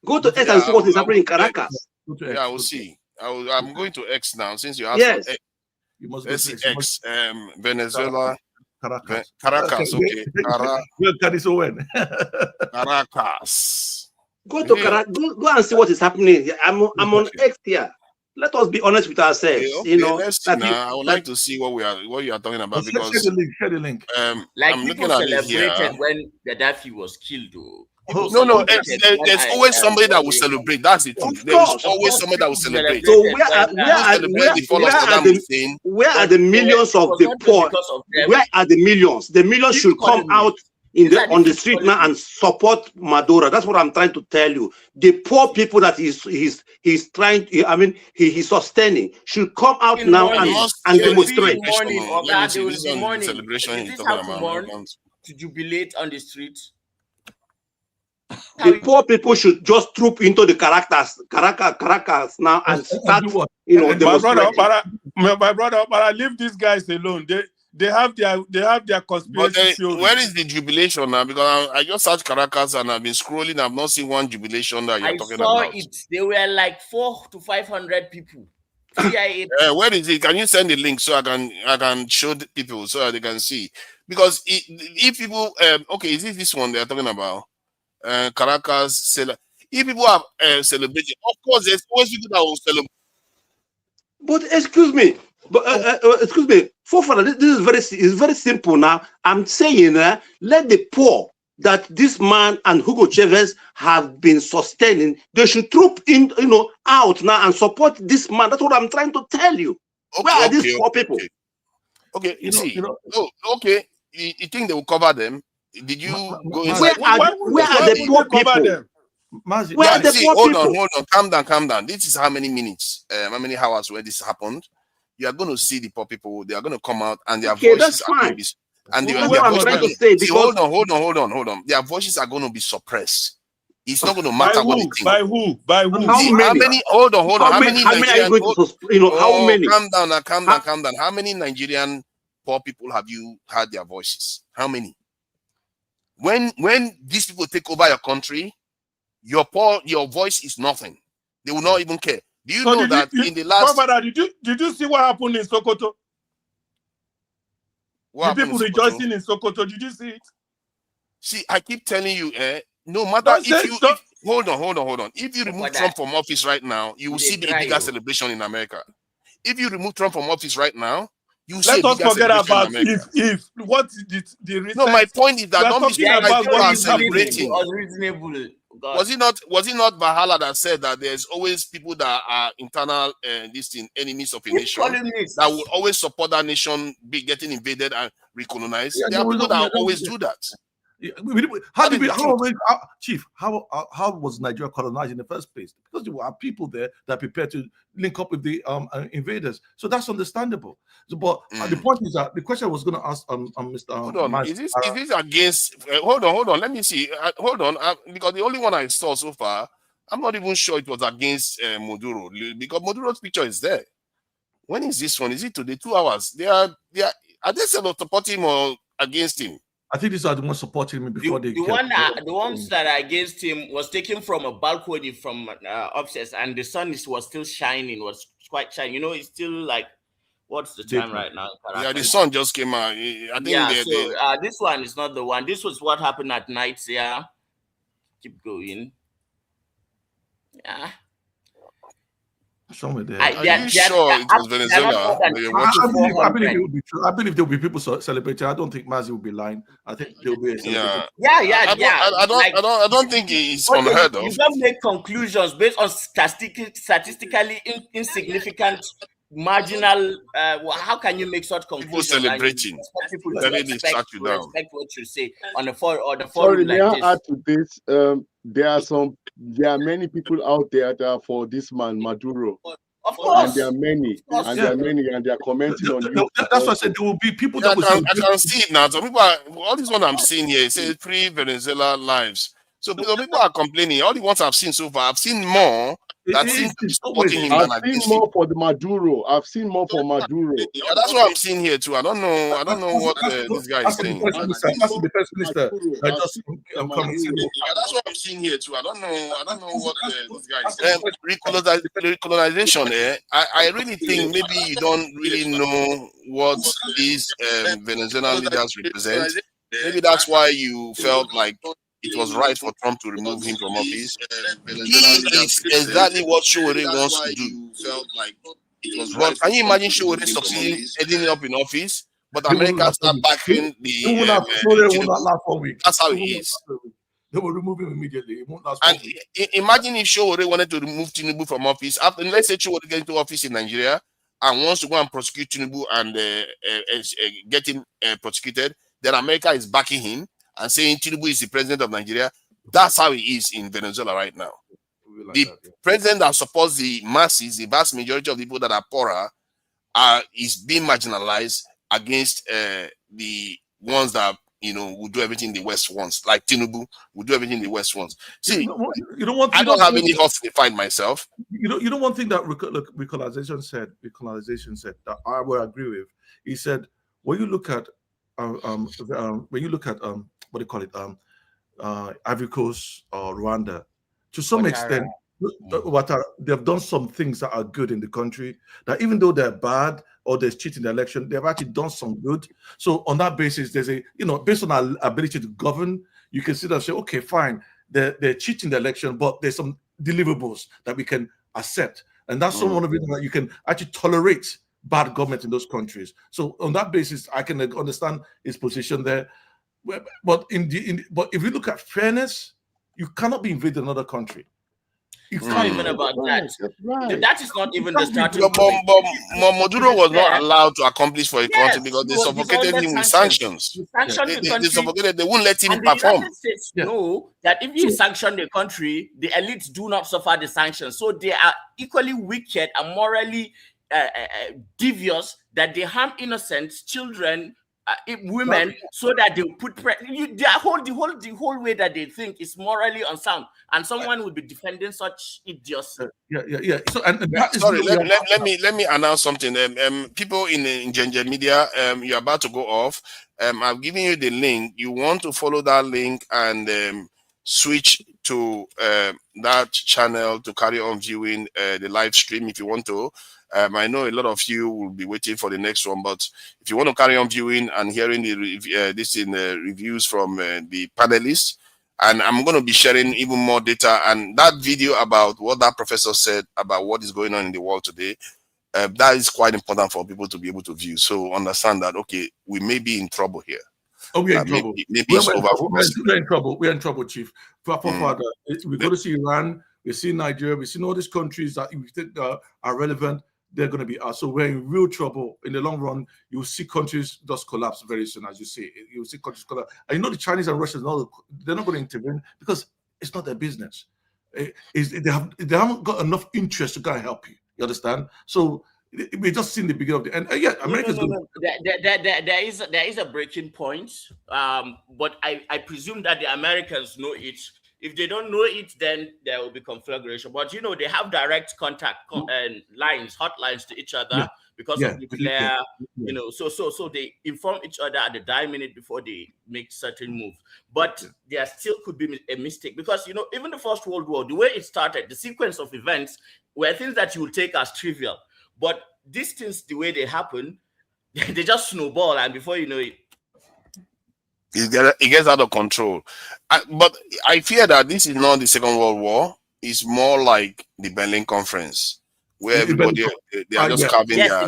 Go to X and see what is happening in Caracas. Yeah, we'll see. I'm going to X now since you asked. Yes. Let's see X. Venezuela. Caracas. Okay. Caracas. Go to Caracas. Go and see what is happening. I'm on X here. Let us be honest with ourselves. I would like to see what you are talking about, because share the link. Like I'm people celebrated when Gaddafi was killed, though. No, there's always somebody that will celebrate. That's the truth. There's always somebody that will celebrate. So where are the millions of the poor? Where are the millions? The millions should come out on the street now and support Maduro. That's what I'm trying to tell you. The poor people that he's trying, he's sustaining should come out now and demonstrate. Celebration he's talking about. To jubilate on the street. The poor people should just troop into the Caracas now and start. My brother, leave these guys alone. They have their conspiracy theory. Where is the jubilation now? Because I just searched Caracas and I've been scrolling. I've not seen one jubilation that you're talking about. I saw it. They were like 400 to 500 people. Where is it? Can you send the link so I can show the people so that they can see? Because if people, okay, is it this one they're talking about? Caracas, if people are celebrating, of course, there's always people that will celebrate. But excuse me, Forefather, this is very simple now. I'm saying, let the poor that this man and Hugo Chavez have been sustaining, they should troop in, out now and support this man. That's what I'm trying to tell you. Where are these poor people? Okay, you okay. You think they will cover them? Did you go inside? Where are the poor people? Where are the poor people? Hold on, calm down. This is how many minutes, how many hours where this happened. You are going to see the poor people. They are going to come out and their voices are going to be. And hold on. Their voices are going to be suppressed. It's not going to matter what they think. By who? How many? Hold on. How many Nigerian? How many? Calm down. How many Nigerian poor people have you heard their voices? How many? When these people take over your country, your voice is nothing. They will not even care. Do you know that in the last? Did you see what happened in Sokoto? The people rejoicing in Sokoto. Did you see it? See, I keep telling you, no matter hold on. If you remove Trump from office right now, you will see a bigger celebration in America. If you remove Trump from office right now, you will see a bigger celebration in America. if what did the research? No, my point is that don't be about people are celebrating. Unreasonable. Was it not Valhalla that said that there's always people that are internal enemies of a nation that will always support that nation be getting invaded and recolonized? There are people that always do that. Chief, how was Nigeria colonized in the first place? Because there were people there that prepared to link up with the invaders. So that's understandable. But the point is that the question I was going to ask Mr. Hold on. Is this against? Hold on. Let me see. Hold on. Because the only one I saw so far, I'm not even sure it was against Maduro, because Maduro's picture is there. When is this one? Is it today? 2 hours? Are they supporting him or against him? I think these are the ones supporting him before the ones that are against him was taken from a balcony from upstairs, and the sun was still shining, was quite shining. It's still like, what's the time right now? Yeah, the sun just came out. I think this one is not the one. This was what happened at night. Yeah, keep going. Yeah. Somewhere there. Are you sure it was Venezuela? I believe it will be true. I believe there will be people celebrating. I don't think Mazi will be lying. I think there will be a celebration. I don't think it's unheard of. You don't make conclusions based on statistically insignificant, marginal. How can you make such conclusions? People celebrating. People respect what you say on the forum. Sorry, may I add to this? There are many people out there that are for this man Maduro. Of course, and there are many, and they are commenting on you. That's why I said there will be people that will. I can see it now. So people all this one I'm seeing here, it says free Venezuela lives. So people are complaining. All the ones I've seen so far, I've seen more that seems to be supporting him than I've seen more for the Maduro. I've seen more for Maduro. Yeah, that's what I'm seeing here too. I don't know what this guy is saying. That's the first minister. That's what I'm seeing here too. I don't know what this guy is saying. Recolonization. I really think maybe you don't really know what these Venezuelan leaders represent. Maybe that's why you felt like it was right for Trump to remove him from office. He is exactly what Showore wants to do. But can you imagine Showore succeeding, ending up in office? But America start backing the. That's how it is. They will remove him immediately. It won't last. And imagine if Showore wanted to remove Tinubu from office. After, let's say Showore gets into office in Nigeria and wants to go and prosecute Tinubu and get him prosecuted, then America is backing him and saying Tinubu is the president of Nigeria. That's how it is in Venezuela right now. President that supports the masses, the vast majority of the people that are poorer, is being marginalized against the ones that will do everything the West wants. Like Tinubu will do everything the West wants. See, I don't have any horse to find myself. One thing that recolonization said that I will agree with. He said when you look at what do you call it, Ivory Coast or Rwanda, to some extent, they've done some things that are good in the country, that even though they're bad or there's cheating in the election, they've actually done some good. So on that basis, there's based on our ability to govern, you can sit and say, okay, fine, they're cheating the election, but there's some deliverables that we can accept. And that's one of the reasons that you can actually tolerate bad government in those countries. So on that basis, I can understand his position there. But but if you look at fairness, you cannot be invading another country. It's not even about that. Right. That is not even the starting But Maduro was not allowed to accomplish for a country because they he was suffocated under him with sanctions. He sanctioned the country. They suffocated. They wouldn't let him And the perform. United States know that if you sanction the country, the elites do not suffer the sanctions. So they are equally wicked and morally devious that they harm innocent children, women, so that they put the whole way that they think is morally unsound, and someone will be defending such idiocy. So sorry, let me announce something. People in Ginger Media, you're about to go off. I've given you the link. You want to follow that link and switch to that channel to carry on viewing the live stream if you want to. I know a lot of you will be waiting for the next one, but if you want to carry on viewing and hearing the reviews from the panelists, and I'm going to be sharing even more data and that video about what that professor said about what is going on in the world today, that is quite important for people to be able to view. So understand that, okay, we may be in trouble here. Oh, we're in trouble. Maybe it's over. We're in trouble. We're in trouble, Chief. Father, we go to see Iran, we see Nigeria, we see all these countries that we think are relevant. They're going to be us. So we're in real trouble. In the long run, you'll see countries just collapse very soon, as you see. You'll see countries collapse. And you know the Chinese and Russians, they're not going to intervene because it's not their business. They haven't got enough interest to go and help you. You understand? So we're just seeing the beginning of the end. Yeah, America's going to... There is a breaking point, but I presume that the Americans know it. If they don't know it, then there will be conflagration. But you know, they have direct contact and hotlines to each other because of nuclear. You know, so they inform each other at the dying minute before they make certain moves. But there still could be a mistake because you know, even the First World War, the way it started, the sequence of events were things that you will take as trivial. But these things, the way they happen, they just snowball, and before you know it, it gets out of control. But I fear that this is not the Second World War. It's more like the Berlin Conference, where everybody they are just carving their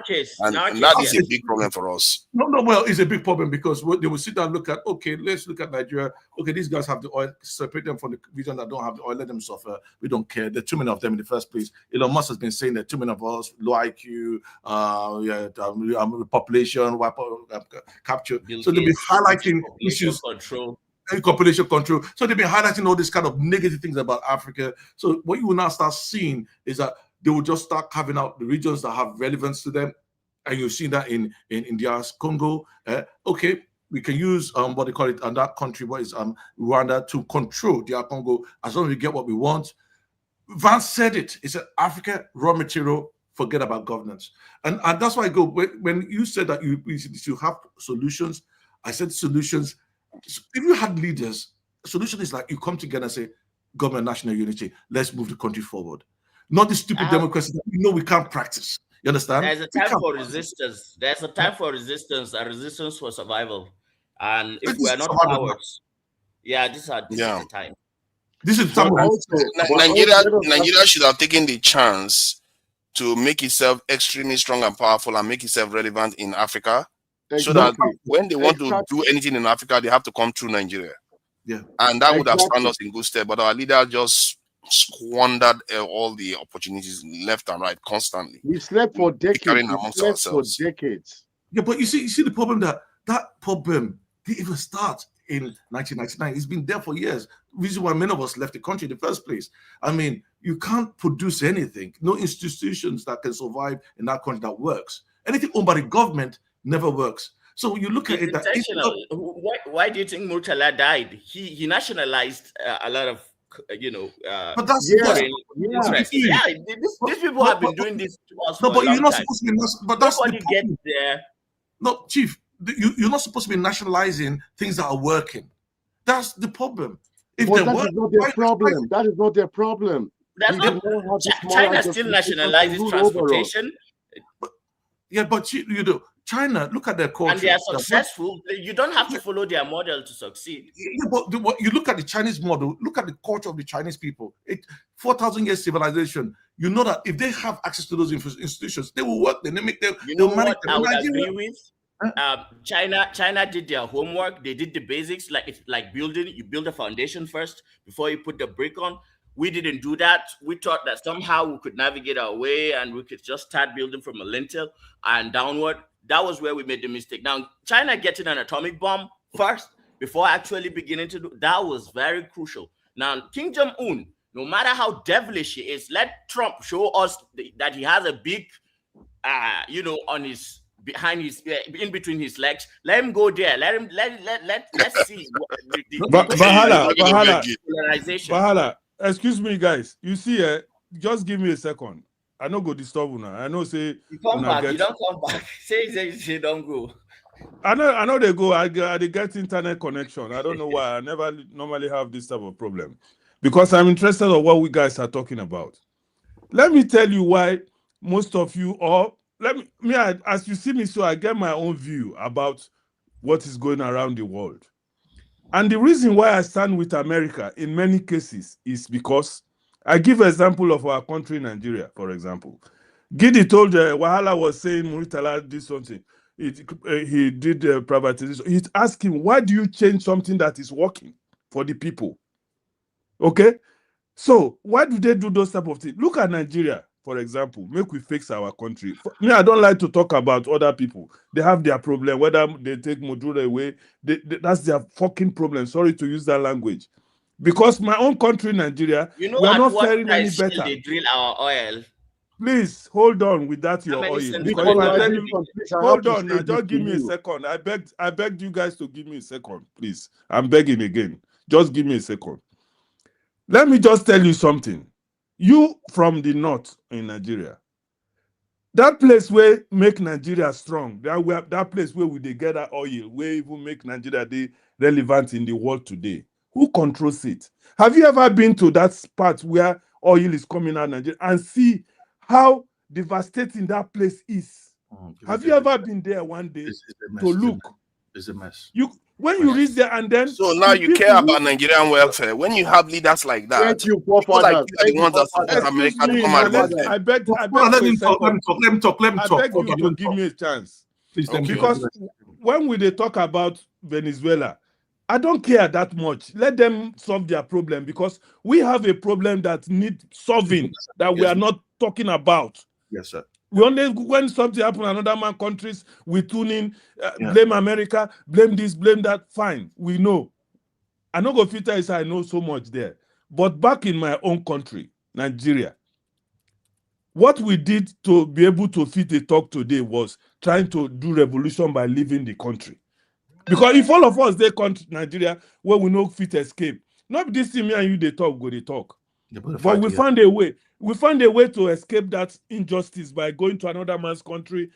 case. And that is a big problem for us. No, well, it's a big problem because they will sit down and look at, okay, let's look at Nigeria. Okay, these guys have the oil, separate them from the region that don't have the oil, let them suffer. We don't care. There are too many of them in the first place. Elon Musk has been saying there are too many of us, low IQ, population, capture. So they'll be highlighting issues. Population control. So they've been highlighting all these kind of negative things about Africa. So what you will now start seeing is that they will just start carving out the regions that have relevance to them. And you've seen that in India's Congo. Okay, we can use what they call it, and that country, what is Rwanda, to control DR Congo as long as we get what we want. Vance said it. He said, Africa, raw material, forget about governance. And that's why I go, when you said that you have solutions, I said solutions. If you had leaders, the solution is like you come together and say, government, national unity, let's move the country forward. Not the stupid democracy that we know we can't practice. You understand? There's a time for resistance. There's a time for resistance, a resistance for survival. And if we are not cowards, this is the time. This is time. Nigeria should have taken the chance to make itself extremely strong and powerful and make itself relevant in Africa. So that when they want to do anything in Africa, they have to come through Nigeria. Yeah. And that would have stand us in good stead. But our leader just squandered all the opportunities left and right constantly. We slept for decades. Yeah, but you see the problem that problem didn't even start in 1999. It's been there for years. Reason why many of us left the country in the first place. I mean, you can't produce anything. No institutions that can survive in that country that works. Anything owned by the government never works. So you look at it. Why do you think Murtala died? He nationalized a lot of, but that's these people have been doing this to us. No, but you're not supposed to be. But that's nobody gets there. No, Chief, you're not supposed to be nationalizing things that are working. That's the problem. If that is not their problem. That is not their problem. China still nationalizes transportation. Yeah, but you know, China, look at their culture. And they are successful. You don't have to follow their model to succeed. Yeah, but you look at the Chinese model, look at the culture of the Chinese people. 4,000 years civilization. You know that if they have access to those institutions, they will work. They make them. You know what them. I would agree with? China did their homework. They did the basics, like building. You build a foundation first before you put the brick on. We didn't do that. We thought that somehow we could navigate our way and we could just start building from a lintel and downward. That was where we made the mistake. Now, China getting an atomic bomb first before actually beginning to do that was very crucial. Now, Kim Jong-un, no matter how devilish he is, let Trump show us that he has a big, on his behind his in between his legs. Let him go there. Let's see. Bahala. Excuse me, guys. You see, just give me a second. I no go disturb you now. I know say you come back. You don't come back. Say don't go. I know they go. They get internet connection. I don't know why. I never normally have this type of problem because I'm interested in what we guys are talking about. Let me tell you why most of you, or as you see me, so I get my own view about what is going around the world. And the reason why I stand with America in many cases is because I give an example of our country, Nigeria, for example. Gidi told Wahala was saying Muritala did something. He did privatization. He's asking, why do you change something that is working for the people? Okay? So why do they do those type of things? Look at Nigeria, for example. Make we fix our country. Me, I don't like to talk about other people. They have their problem. Whether they take Maduro away, that's their fucking problem. Sorry to use that language. Because my own country, Nigeria, we are not faring any better. They drill our oil. Please hold on with that your oil. Because if I tell you, hold on, now just give me a second. I begged you guys to give me a second, please. I'm begging again. Just give me a second. Let me just tell you something. You from the north in Nigeria, that place where make Nigeria strong, that place where we get that oil, where even make Nigeria relevant in the world today. Who controls it? Have you ever been to that part where oil is coming out of Nigeria and see how devastating that place is? Have you ever been there one day to look? It's a mess. When you reach there and then... So now you care about Nigerian welfare. When you have leaders like that, Thank you, people like you are the ones that support America to come out of it. I beg let me talk. I beg you to give me a chance. Please, because when they talk about Venezuela, I don't care that much. Let them solve their problem because we have a problem that needs solving that we are not talking about. Yes, sir. We only, when something happens in another man countries, we tune in, blame America, blame this, blame that. Fine, we know. I know go filter is I know so much there. But back in my own country, Nigeria, what we did to be able to fit a talk today was trying to do revolution by leaving the country. Because if all of us they come to Nigeria where we no fit escape, not this thing me and you they talk, go they talk. But we found a way. We found a way to escape that injustice by going to another man's country,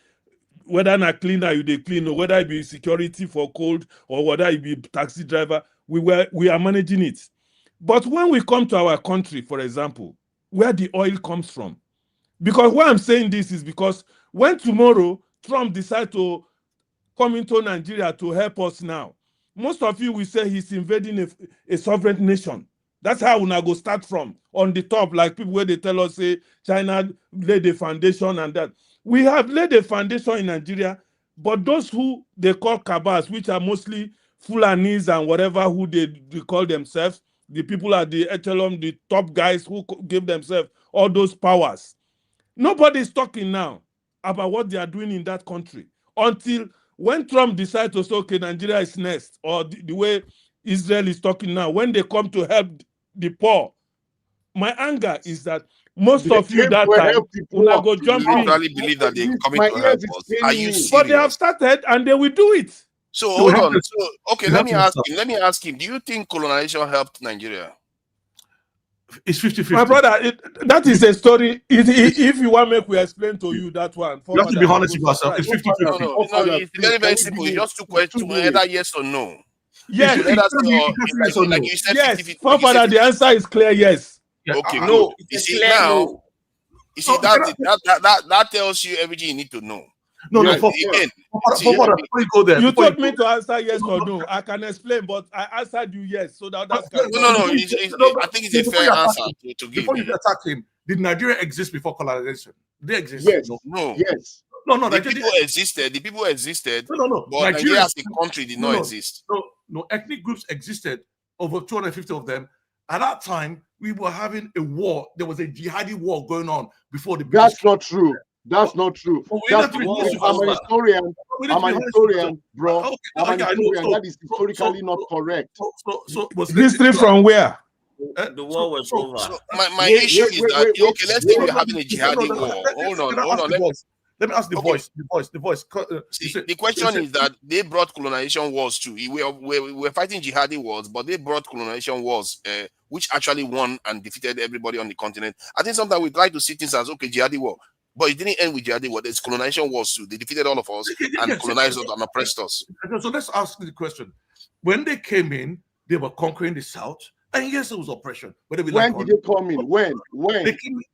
whether not cleaner you they clean, or whether it be security for cold, or whether it be taxi driver. We are managing it. But when we come to our country, for example, where the oil comes from, because why I'm saying this is because when tomorrow Trump decides to come into Nigeria to help us now, most of you will say he's invading a sovereign nation. That's how we now go start from, on the top, like people where they tell us, say, China laid the foundation and that. We have laid a foundation in Nigeria, but those who they call cabals, which are mostly Fulanis and whatever who they call themselves, the people at the echelon, the top guys who give themselves all those powers. Nobody is talking now about what they are doing in that country until when Trump decides to say, okay, Nigeria is next, or the way Israel is talking now, when they come to help the poor. My anger is that most of you that time will go jump in. I believe that they're coming to help us. Are you serious? But they have started and they will do it. So hold on. So okay, let me ask him. Do you think colonization helped Nigeria? It's 50-50. My brother, that is a story. If you want me to explain to you that one. You have to be honest with yourself. It's 50-50. No, it's very, very simple. It's just two questions, either yes or no. Yes. Like you said, yes. 50-50. Father, the answer is clear, yes. Okay, no. You see now, that tells you everything you need to know. No, Yes. Again, before you go there. You before told you me go- to answer yes or no. I can explain, but I answered you yes. So now that's No, no. before you- I think it's a before fair you attack answer him, to give. Before you attack him, did Nigeria exist before colonization? Did they exist? Yes. No. Yes. No, The Nigeria. people existed. The people existed. No. But Nigeria as a country did not exist. No. Ethnic groups existed, over 250 of them. At that time, we were having a war. There was a jihadi war going on before the British. That's not true. That's not true. Well, That's we need to be I'm an honest. historian. We need I'm to be an honest. historian, bro. Okay, I'm an I know. historian. So- That is historically not correct. So was history from where? The war was over. So my Wait, issue wait, is wait, that wait, okay, let's say wait. we're having a jihadi war. Hold on. Let me ask the Okay. voice. See, the question is that they brought colonization wars too. We were fighting jihadi wars, but they brought colonization wars, which actually won and defeated everybody on the continent. I think sometimes we try to see things as okay, jihadi war, but it didn't end with jihadi war. There's colonization wars too. They defeated all of us and colonized us and oppressed us. So let's ask the question. When they came in, they were conquering the South. And yes, it was oppression. Whether we When like did they come in? When?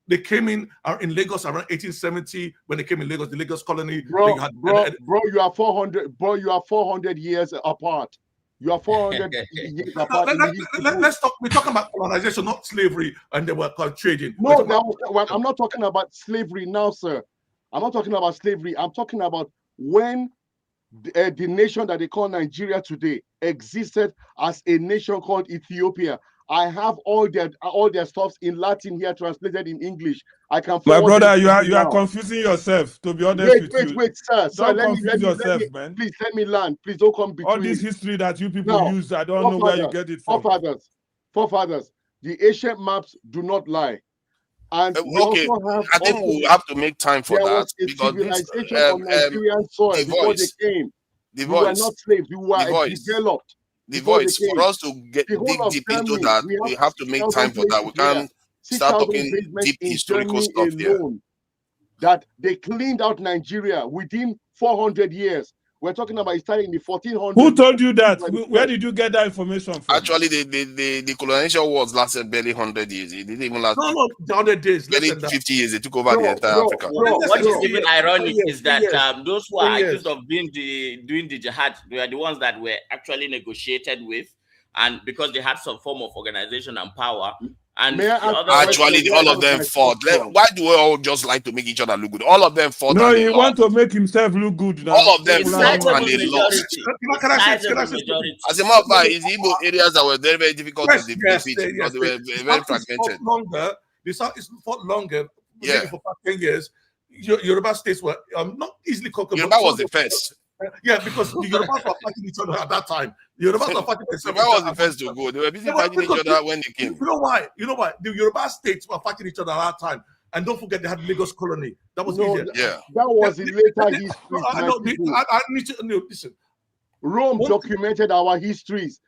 they came in Lagos around 1870. When they came in Lagos, the Lagos colony. Bro, they had- bro, you are 400. Bro, you are 400 years apart. You are 400 years apart. Let's talk. We're talking about colonization, not slavery, and they were trading. No, I'm not talking about slavery now, sir. I'm not talking about slavery. I'm talking about when the nation that they call Nigeria today existed as a nation called Ethiopia. I have all their stuffs in Latin here translated in English. I can. My brother, them you to are confusing yourself. To be honest with you, wait, sir. don't Let confuse me, yourself, man. please let me land. Please don't come between. All this history that you people Now, use, I don't know where you get it from. Forefathers. The ancient maps do not lie. And we Okay, also have I think we'll have to make time for there that was a because civilization on Nigerian soil before they came. The We were voice, not slaves. We were the voice. developed. the before they voice came. for us to dig The whole of deep into Germany, that. we We have have to make 6,000 time for that. We places can't here. start 6,000 talking basements deep in historical Germany stuff here. alone. That they cleaned out Nigeria within 400 years. We're talking about it starting in the 1400s. Who told you that? Where did you get that information from? Actually, the colonial wars lasted barely 100 years. It didn't even last. No, the other days. Barely 50 years. They took over the entire Africa. What is even ironic is that those who are Yes. accused of doing the jihad, they are the ones that were actually negotiated with, and because they had some form of organization and power. And May I the ask- other Actually, all of them fought. Why do we all just like to make each other look good? All of them fought. No, and they he lost. want to make himself look good now. All of them It's fought sizable and they lost. majority. Can I say- Sizable majority. As a matter of fact, it's Igbo areas that were very, very difficult to defeat because they were The very South is fragmented. fought longer. The South is fought longer. Yeah. Maybe for past 10 years. Yoruba states were not easily conquered. Yoruba was the first. Yeah, because the Yorubas were fighting each other at that time. The Yorubas were fighting themselves. Yoruba was the first to go. They were busy Yeah, fighting each because other when they came. You know why? The Yoruba states were fighting each other at that time. And don't forget they had Lagos colony. That was No, easier. Yeah. That was in later history. I need to listen. Rome documented our histories.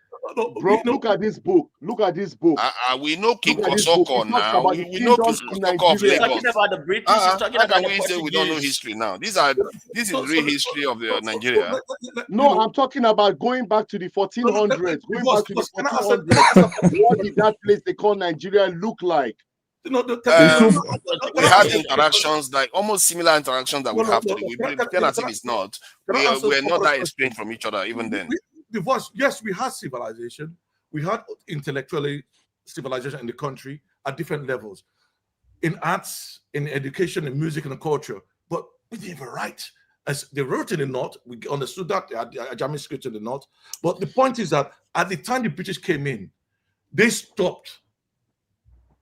Bro, look at this book. Look at this book. We know King Look at this book. Kosoko It talks now. about We the know kingdoms King in Kosoko of Nigeria. He's Lagos. talking about the British. He's talking How about can the we say we don't know Portuguese. history now? This is real history of the Nigeria. No, I'm talking about going back to the 1400s. Going back to the 1400s. What did that place they call Nigeria look like? We had interactions, like almost similar interactions that we have today. We pretend as if it's not. We're not that estranged from each other even then. Yes, we had civilization. We had intellectually civilization in the country at different levels, in arts, in education, in music, and culture. But we didn't even write. As they wrote in the North, we understood that they had Ajami script in the North. But the point is that at the time the British came in, they stopped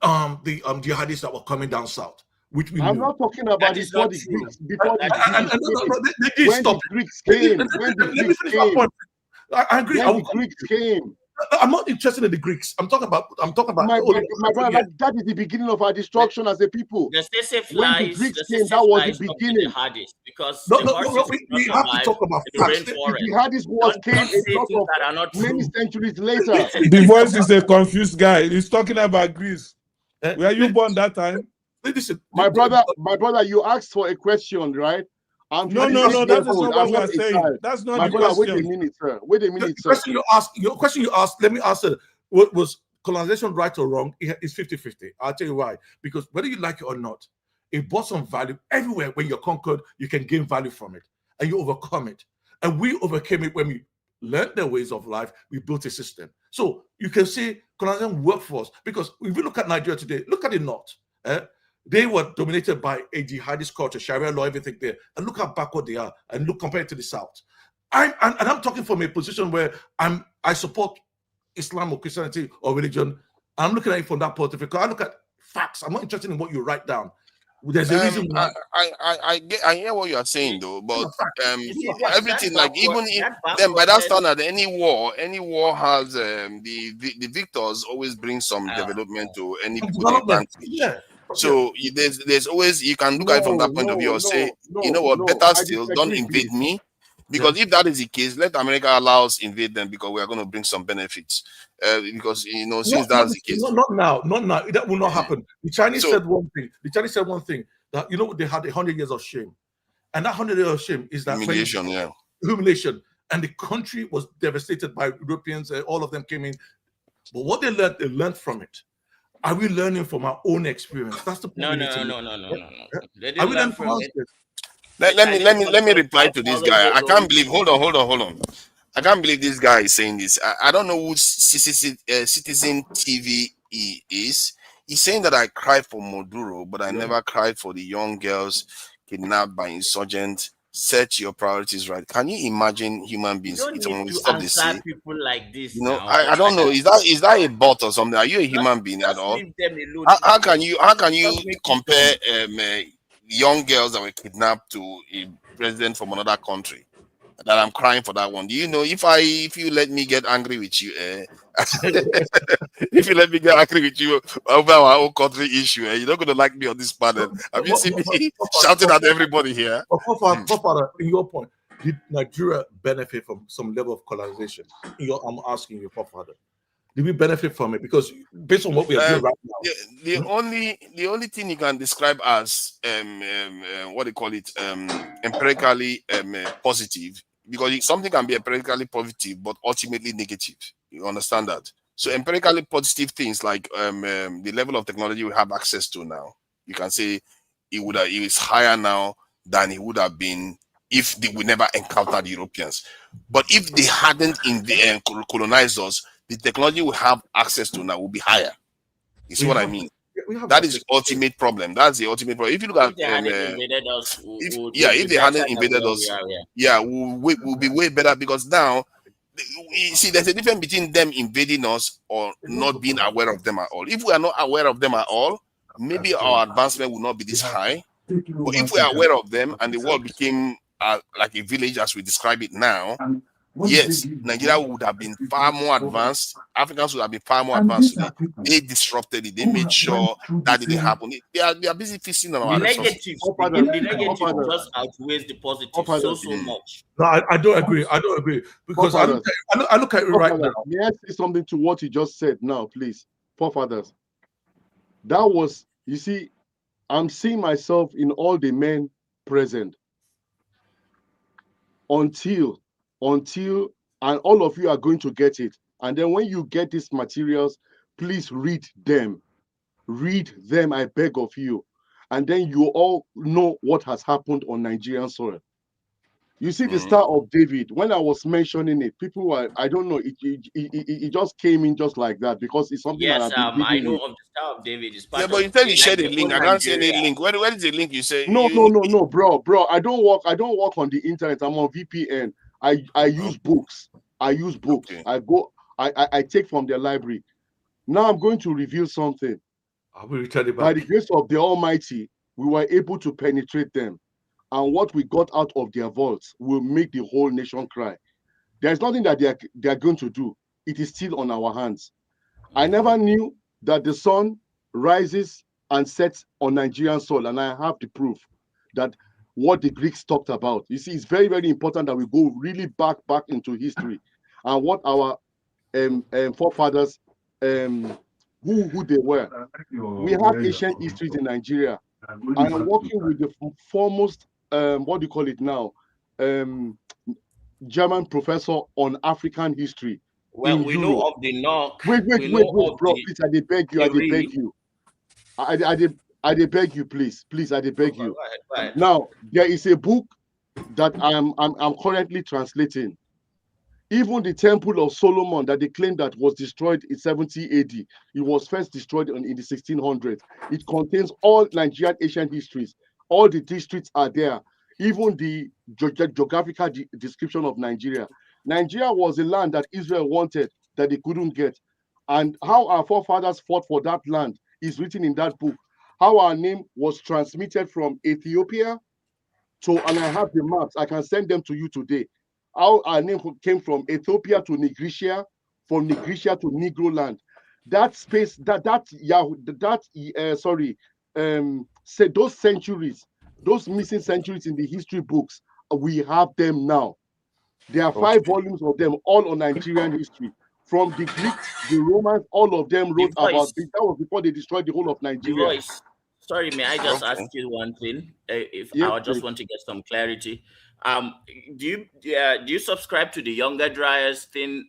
the jihadists that were coming down south, which we I'm knew. not talking about That it is before not the true. Greeks. Before They the did when stop. the Greeks came. When the Let me Greeks finish my came. point. I agree. When the Greeks came. I'm not interested in the Greeks. I'm talking about. My brother, that is the beginning of our destruction as a people. The Stacey When the flies, Greeks came, that was the beginning. hardest because No, the horses we do have not to survive talk about in the facts. The rainforest. jihadist wars Don't came say a things lot that are not of many true. centuries later. The voice is a confused guy. He's talking about Greece. Were you born that time? Listen, My brother, you asked for a question, right? No, that is not what we are saying. That's not My the brother, wait a question. minute, sir. Wait a minute, the sir. question you asked, let me answer. What was colonization right or wrong? It's 50-50. I'll tell you why. Because whether you like it or not, it brought some value. Everywhere when you're conquered, you can gain value from it and you overcome it. And we overcame it when we learned the ways of life. We built a system. So you can see colonialism worked for us, because if you look at Nigeria today, look at the North. They were dominated by a jihadist culture, Sharia law, everything there. And look how backward they are. And look compared to the South. I'm talking from a position where I support Islam or Christianity or religion. I'm looking at it from that point of view. I look at facts. I'm not interested in what you write down. There's a reason why. I hear what you are saying though, but everything, like even then by that standard, any war has the victors always bring some development to any country. Yeah. So there's always, you can look at it from that point of view or say, you know what, better still, don't invade me. Because if that is the case, let America allow us invade them, because we are going to bring some benefits. Because since that's the case, not now, that will not happen. The Chinese said one thing. The Chinese said one thing, that they had 100 years of shame, and that 100 years of shame is that humiliation, and the country was devastated by Europeans. All of them came in, but what they learned from it. Are we learning from our own experience? That's the point. No. They Are we learning from it. Let me reply to this guy. I can't believe. Hold on. I can't believe this guy is saying this. I don't know who Citizen TV is. He's saying that I cried for Maduro, but I never cried for the young girls kidnapped by insurgents. Set your priorities right. Can you imagine human beings? You don't need to answer people like this. I don't know. Is that a bot or something? Are you a human being at all? Leave them alone. How can you compare young girls that were kidnapped to a president from another country? That I'm crying for that one. Do you know, if you let me get angry with you, if you let me get angry with you over our own country issue, you're not going to like me on this panel. Have you seen me shouting at everybody here? Father, in your point, did Nigeria benefit from some level of colonization? I'm asking you, Father. Did we benefit from it? Because based on what we are doing right now, the only thing you can describe as what they call it, empirically positive, because something can be empirically positive but ultimately negative. You understand that? So empirically positive things like the level of technology we have access to now, you can say it is higher now than it would have been if we never encountered Europeans. But if they hadn't colonized us, the technology we have access to now will be higher. You see what I mean? That is the ultimate problem. That's the ultimate problem. If you look at if they hadn't invaded us, we'll be way better, because now you see there's a difference between them invading us or not being aware of them at all. If we are not aware of them at all, maybe our advancement will not be this high. But if we are aware of them and the world became like a village as we describe it now, yes, Nigeria would have been far more advanced. Africans would have been far more advanced. They disrupted it. They made sure that didn't happen. They are busy feasting on our resources. The negative just outweighs the positive so much. No, I don't agree. Because I look at it right now. May I say something to what you just said now, please? Forefathers. That was, you see, I'm seeing myself in all the men present. Until and all of you are going to get it. And then when you get these materials, please read them. Read them, I beg of you. And then you all know what has happened on Nigerian soil. You see the Star of David, when I was mentioning it, people were, I don't know, it just came in just like that, because it's something that I know of the Star of David. But you said you shared a link. I can't see any link. Where is the link you say? No, bro. I don't work on the internet. I'm on VPN. I use books. Okay. I take from their library. Now I'm going to reveal something. I will tell you about. By the grace of the Almighty, we were able to penetrate them. And what we got out of their vaults will make the whole nation cry. There's nothing that they are going to do. It is still on our hands. I never knew that the sun rises and sets on Nigerian soil, and I have the proof that what the Greeks talked about. You see, it's very, very important that we go really back into history and what our forefathers, who they were. We have ancient histories in Nigeria. I am working with the foremost, what do you call it now, German professor on African history. Well, we know of the North. Wait, bro, please, I beg you. I dey beg you, please, I dey beg you. Go ahead, go ahead. Now, there is a book that I'm currently translating. Even the Temple of Solomon that they claim that was destroyed in 70 AD, it was first destroyed in the 1600s. It contains all Nigerian ancient histories. All the districts are there. Even the geographical description of Nigeria. Nigeria was a land that Israel wanted that they couldn't get. And how our forefathers fought for that land is written in that book. How our name was transmitted from Ethiopia to, and I have the maps, I can send them to you today. How our name came from Ethiopia to Nigritia, from Nigritia to Negro land. That space, say those centuries, those missing centuries in the history books, we have them now. There are 5 volumes of them, all on Nigerian history. From the Greeks, the Romans, all of them wrote about this. That was before they destroyed the whole of Nigeria. Sorry, may I just ask you one thing? If Yes, I just please. want to get some clarity. Do you subscribe to the younger dryers thing?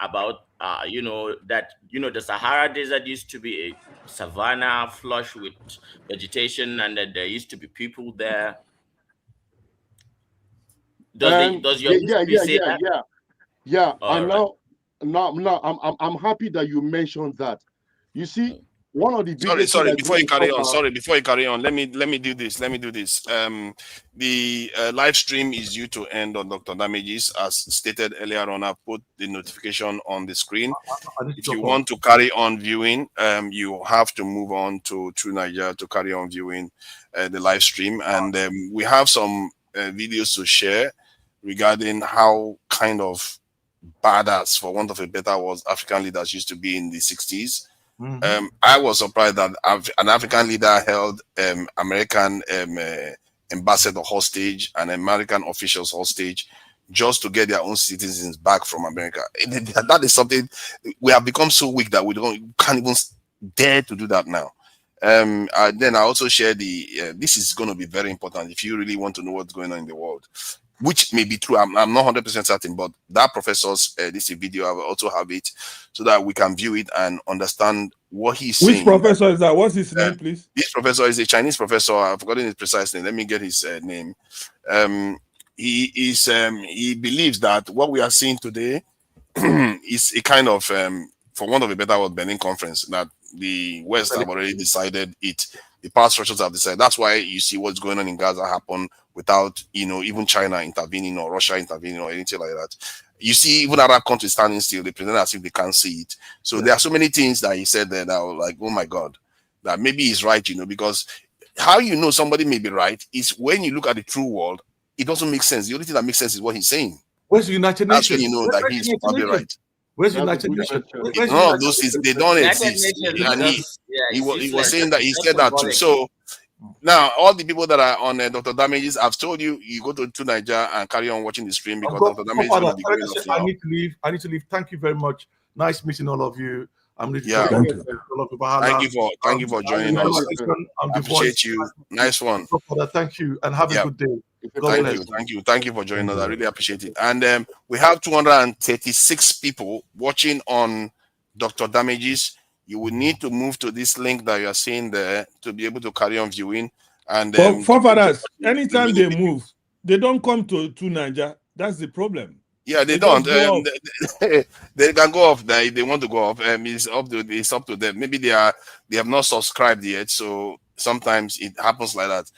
About the Sahara Desert used to be a savanna flush with vegetation, and that there used to be people there. Does your history say that? Yeah. All And right. now, I'm happy that you mentioned that. You see, one of the biggest Sorry, things before you carry on, let me do this. The live stream is due to end on Dr. Damages. As stated earlier on, I've put the notification on the screen. If you want to carry on viewing, you have to move on to True Nigeria to carry on viewing the live stream. And we have some videos to share regarding how kind of badass, for want of a better word, African leaders used to be in the 60s. I was surprised that an African leader held American ambassador hostage and American officials hostage just to get their own citizens back from America. That is something we have become so weak that we can't even dare to do that now. Then I also share this is going to be very important if you really want to know what's going on in the world, which may be true. I'm not 100% certain, but that professor's this video, I will also have it so that we can view it and understand what he's saying. Which professor is that? What's his name, please? This professor is a Chinese professor. I've forgotten his precise name. Let me get his name. He believes that what we are seeing today is a kind of, for want of a better word, Berlin Conference, that the West have already decided it. The power structures have decided. That's why you see what's going on in Gaza happen without, even China intervening or Russia intervening or anything like that. You see, even Arab countries standing still, they pretend as if they can't see it. So there are so many things that he said there that I was like, oh my God, that maybe he's right, because how somebody may be right is when you look at the true world, it doesn't make sense. The only thing that makes sense is what he's saying. Where's the United Nations? Nations? That's when you know that he's probably right. Where's the United Nations? None of those things, they don't exist. And he was saying that he said that too. So now all the people that are on Dr. Damages, I've told you, you go to Nigeria and carry on watching the stream because Dr. Damages is going to be going off now. I need to leave. Thank you very much. Nice meeting all of you. I'm going to thank you. Thank you for joining us. I appreciate you. Nice one. Thank you and have a good day. Thank you for joining us. I really appreciate it. And we have 236 people watching on Dr. Damages. You will need to move to this link that you are seeing there to be able to carry on viewing. And forefathers, anytime they move, they don't come to Nigeria. That's the problem. Yeah, they don't. They can go off there if they want to go off. It's up to them. Maybe they have not subscribed yet, so sometimes it happens like that.